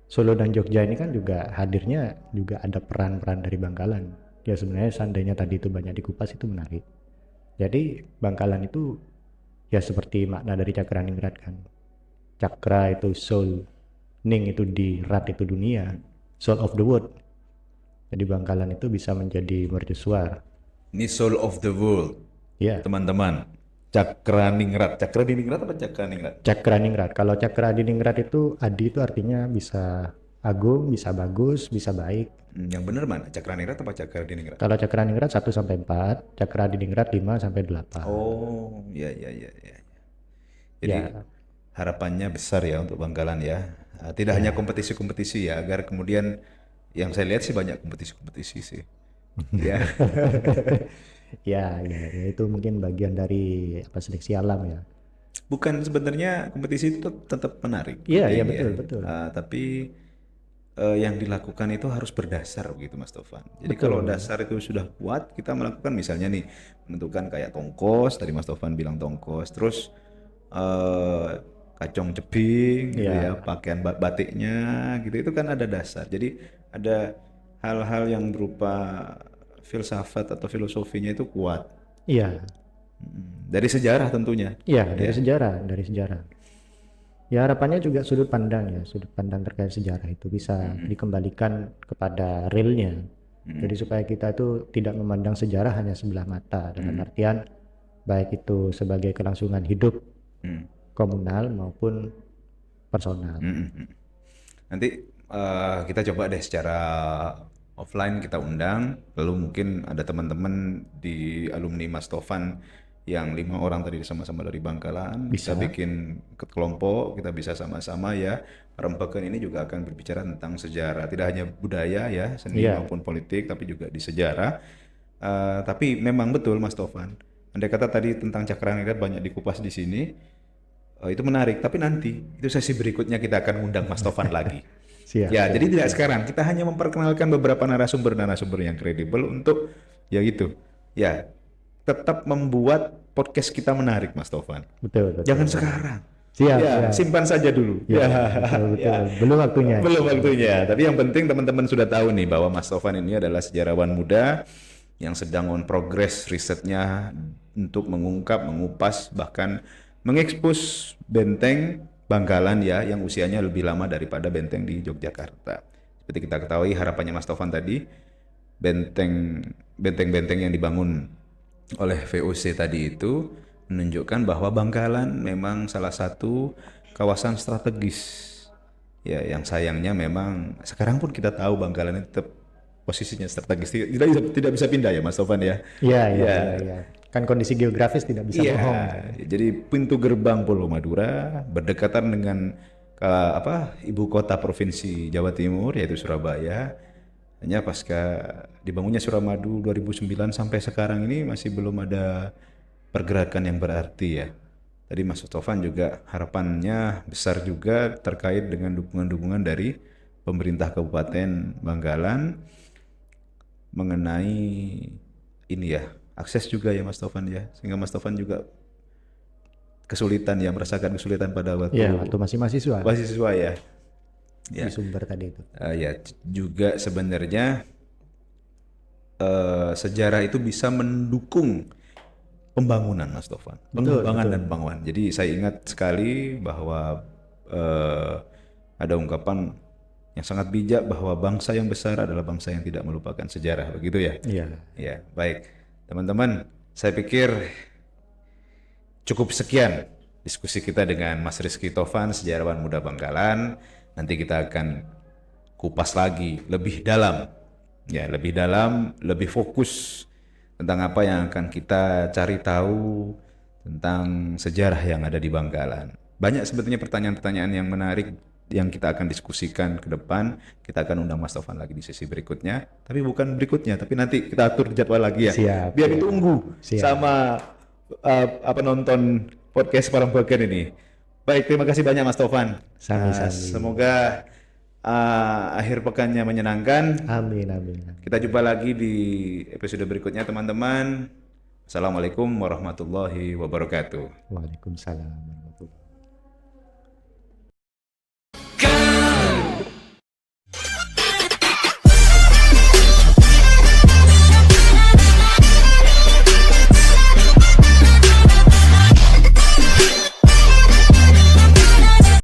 [SPEAKER 3] Solo dan Jogja ini kan juga hadirnya juga ada peran-peran dari Bangkalan. Ya sebenarnya seandainya tadi itu banyak dikupas itu menarik. Jadi Bangkalan itu ya seperti makna dari Cakraningrat kan. Cakra itu soul, Ning itu di, Rat itu dunia, soul of the world. Jadi Bangkalan itu bisa menjadi mercusuar.
[SPEAKER 2] Ini soul of the world.
[SPEAKER 3] Ya.
[SPEAKER 2] Teman-teman. Cakraningrat. Cakraningrat apa Cakraningrat?
[SPEAKER 3] Cakraningrat. Kalau Cakraningrat itu adi itu artinya bisa agung, bisa bagus, bisa baik.
[SPEAKER 2] Yang benar mana? Cakraningrat apa Cakradiningrat?
[SPEAKER 3] Kalau Cakraningrat 1 sampai 4, Cakradiningrat 5 sampai 8.
[SPEAKER 2] Oh, ya. Jadi harapannya besar ya untuk Bangkalan ya. Tidak hanya kompetisi-kompetisi ya, agar kemudian yang saya lihat sih banyak kompetisi-kompetisi sih. Ya.
[SPEAKER 3] ya itu mungkin bagian dari seleksi alam ya.
[SPEAKER 2] Bukan, sebenarnya kompetisi itu tetap menarik.
[SPEAKER 3] Iya betul.
[SPEAKER 2] Tapi yang dilakukan itu harus berdasar gitu Mas Tovan. Jadi kalau dasar itu sudah kuat, kita melakukan misalnya nih menentukan kayak tongkos, tadi Mas Tovan bilang tongkos, terus kacong ceping gitu ya, pakaian batiknya gitu, itu kan ada dasar. Jadi ada hal-hal yang berupa filsafat atau filosofinya itu kuat.
[SPEAKER 3] Iya.
[SPEAKER 2] Dari sejarah tentunya.
[SPEAKER 3] Iya, dari sejarah. Ya harapannya juga sudut pandang terkait sejarah itu bisa dikembalikan kepada realnya. Jadi supaya kita itu tidak memandang sejarah hanya sebelah mata, dalam artian baik itu sebagai kelangsungan hidup komunal maupun personal.
[SPEAKER 2] Nanti kita coba deh secara offline kita undang, lalu mungkin ada teman-teman di alumni Mas Tovan yang 5 orang tadi sama-sama dari Bangkalan, bisa bikin kelompok, kita bisa sama-sama ya. Perempekan ini juga akan berbicara tentang sejarah, tidak hanya budaya ya, seni maupun politik, tapi juga di sejarah. Tapi memang betul Mas Tovan, andai kata tadi tentang Cakraningrat banyak dikupas di sini, itu menarik, tapi nanti itu sesi berikutnya kita akan undang Mas Tovan lagi.
[SPEAKER 3] Siap,
[SPEAKER 2] Ya,
[SPEAKER 3] siap,
[SPEAKER 2] jadi tidak sekarang. Kita hanya memperkenalkan beberapa narasumber yang kredibel untuk ya gitu. Ya, tetap membuat podcast kita menarik, Mas Tovan.
[SPEAKER 3] betul.
[SPEAKER 2] Jangan sekarang.
[SPEAKER 3] Siap,
[SPEAKER 2] Ya,
[SPEAKER 3] siap.
[SPEAKER 2] simpan saja dulu.
[SPEAKER 3] Ya,
[SPEAKER 2] Ya,
[SPEAKER 3] betul.
[SPEAKER 2] ya.
[SPEAKER 3] Belum waktunya.
[SPEAKER 2] Belum waktunya. Tapi yang penting teman-teman sudah tahu nih bahwa Mas Tovan ini adalah sejarawan muda yang sedang on progress risetnya untuk mengungkap, mengupas, bahkan mengekspos benteng Bangkalan ya yang usianya lebih lama daripada benteng di Yogyakarta. Seperti kita ketahui harapannya Mas Tovan tadi, benteng-benteng yang dibangun oleh VOC tadi itu menunjukkan bahwa Bangkalan memang salah satu kawasan strategis. Ya, yang sayangnya memang sekarang pun kita tahu Bangkalan itu tetap posisinya strategis, tidak bisa pindah ya Mas Tovan ya.
[SPEAKER 3] Iya. Kan kondisi geografis tidak bisa
[SPEAKER 2] Iya,
[SPEAKER 3] bohong.
[SPEAKER 2] jadi pintu gerbang Pulau Madura berdekatan dengan ibu kota provinsi Jawa Timur yaitu Surabaya. Hanya pasca dibangunnya Suramadu 2009 sampai sekarang ini masih belum ada pergerakan yang berarti ya. Tadi Mas Tovan juga harapannya besar juga terkait dengan dukungan-dukungan dari pemerintah Kabupaten Bangkalan mengenai ini ya, akses juga ya Mas Tovan ya, sehingga Mas Tovan juga kesulitan ya, merasakan kesulitan pada waktu
[SPEAKER 3] Iya, waktu masih mahasiswa
[SPEAKER 2] ya.
[SPEAKER 3] di Sumber tadi itu.
[SPEAKER 2] Ya juga sebenarnya sejarah itu bisa mendukung pembangunan Mas Tovan, pengembangan dan pembangunan. Jadi saya ingat sekali bahwa ada ungkapan yang sangat bijak bahwa bangsa yang besar adalah bangsa yang tidak melupakan sejarah, begitu ya?
[SPEAKER 3] Iya.
[SPEAKER 2] Ya, baik. Teman-teman, saya pikir cukup sekian diskusi kita dengan Mas Rizky Tovan, sejarawan muda Bangkalan. Nanti kita akan kupas lagi lebih dalam. Ya, lebih dalam, lebih fokus tentang apa yang akan kita cari tahu tentang sejarah yang ada di Bangkalan. Banyak sebetulnya pertanyaan-pertanyaan yang menarik yang kita akan diskusikan ke depan. Kita akan undang Mas Tovan lagi di sesi berikutnya, tapi bukan berikutnya, tapi nanti kita atur jadwal lagi ya.
[SPEAKER 3] Siap,
[SPEAKER 2] biar
[SPEAKER 3] siap.
[SPEAKER 2] ditunggu
[SPEAKER 3] Siap.
[SPEAKER 2] sama penonton podcast Parangboken ini. Baik, terima kasih banyak Mas Tovan.
[SPEAKER 3] Sami-sami.
[SPEAKER 2] Semoga akhir pekannya menyenangkan.
[SPEAKER 3] Amin.
[SPEAKER 2] Kita jumpa lagi di episode berikutnya teman-teman. Assalamualaikum warahmatullahi wabarakatuh.
[SPEAKER 3] Waalaikumsalam.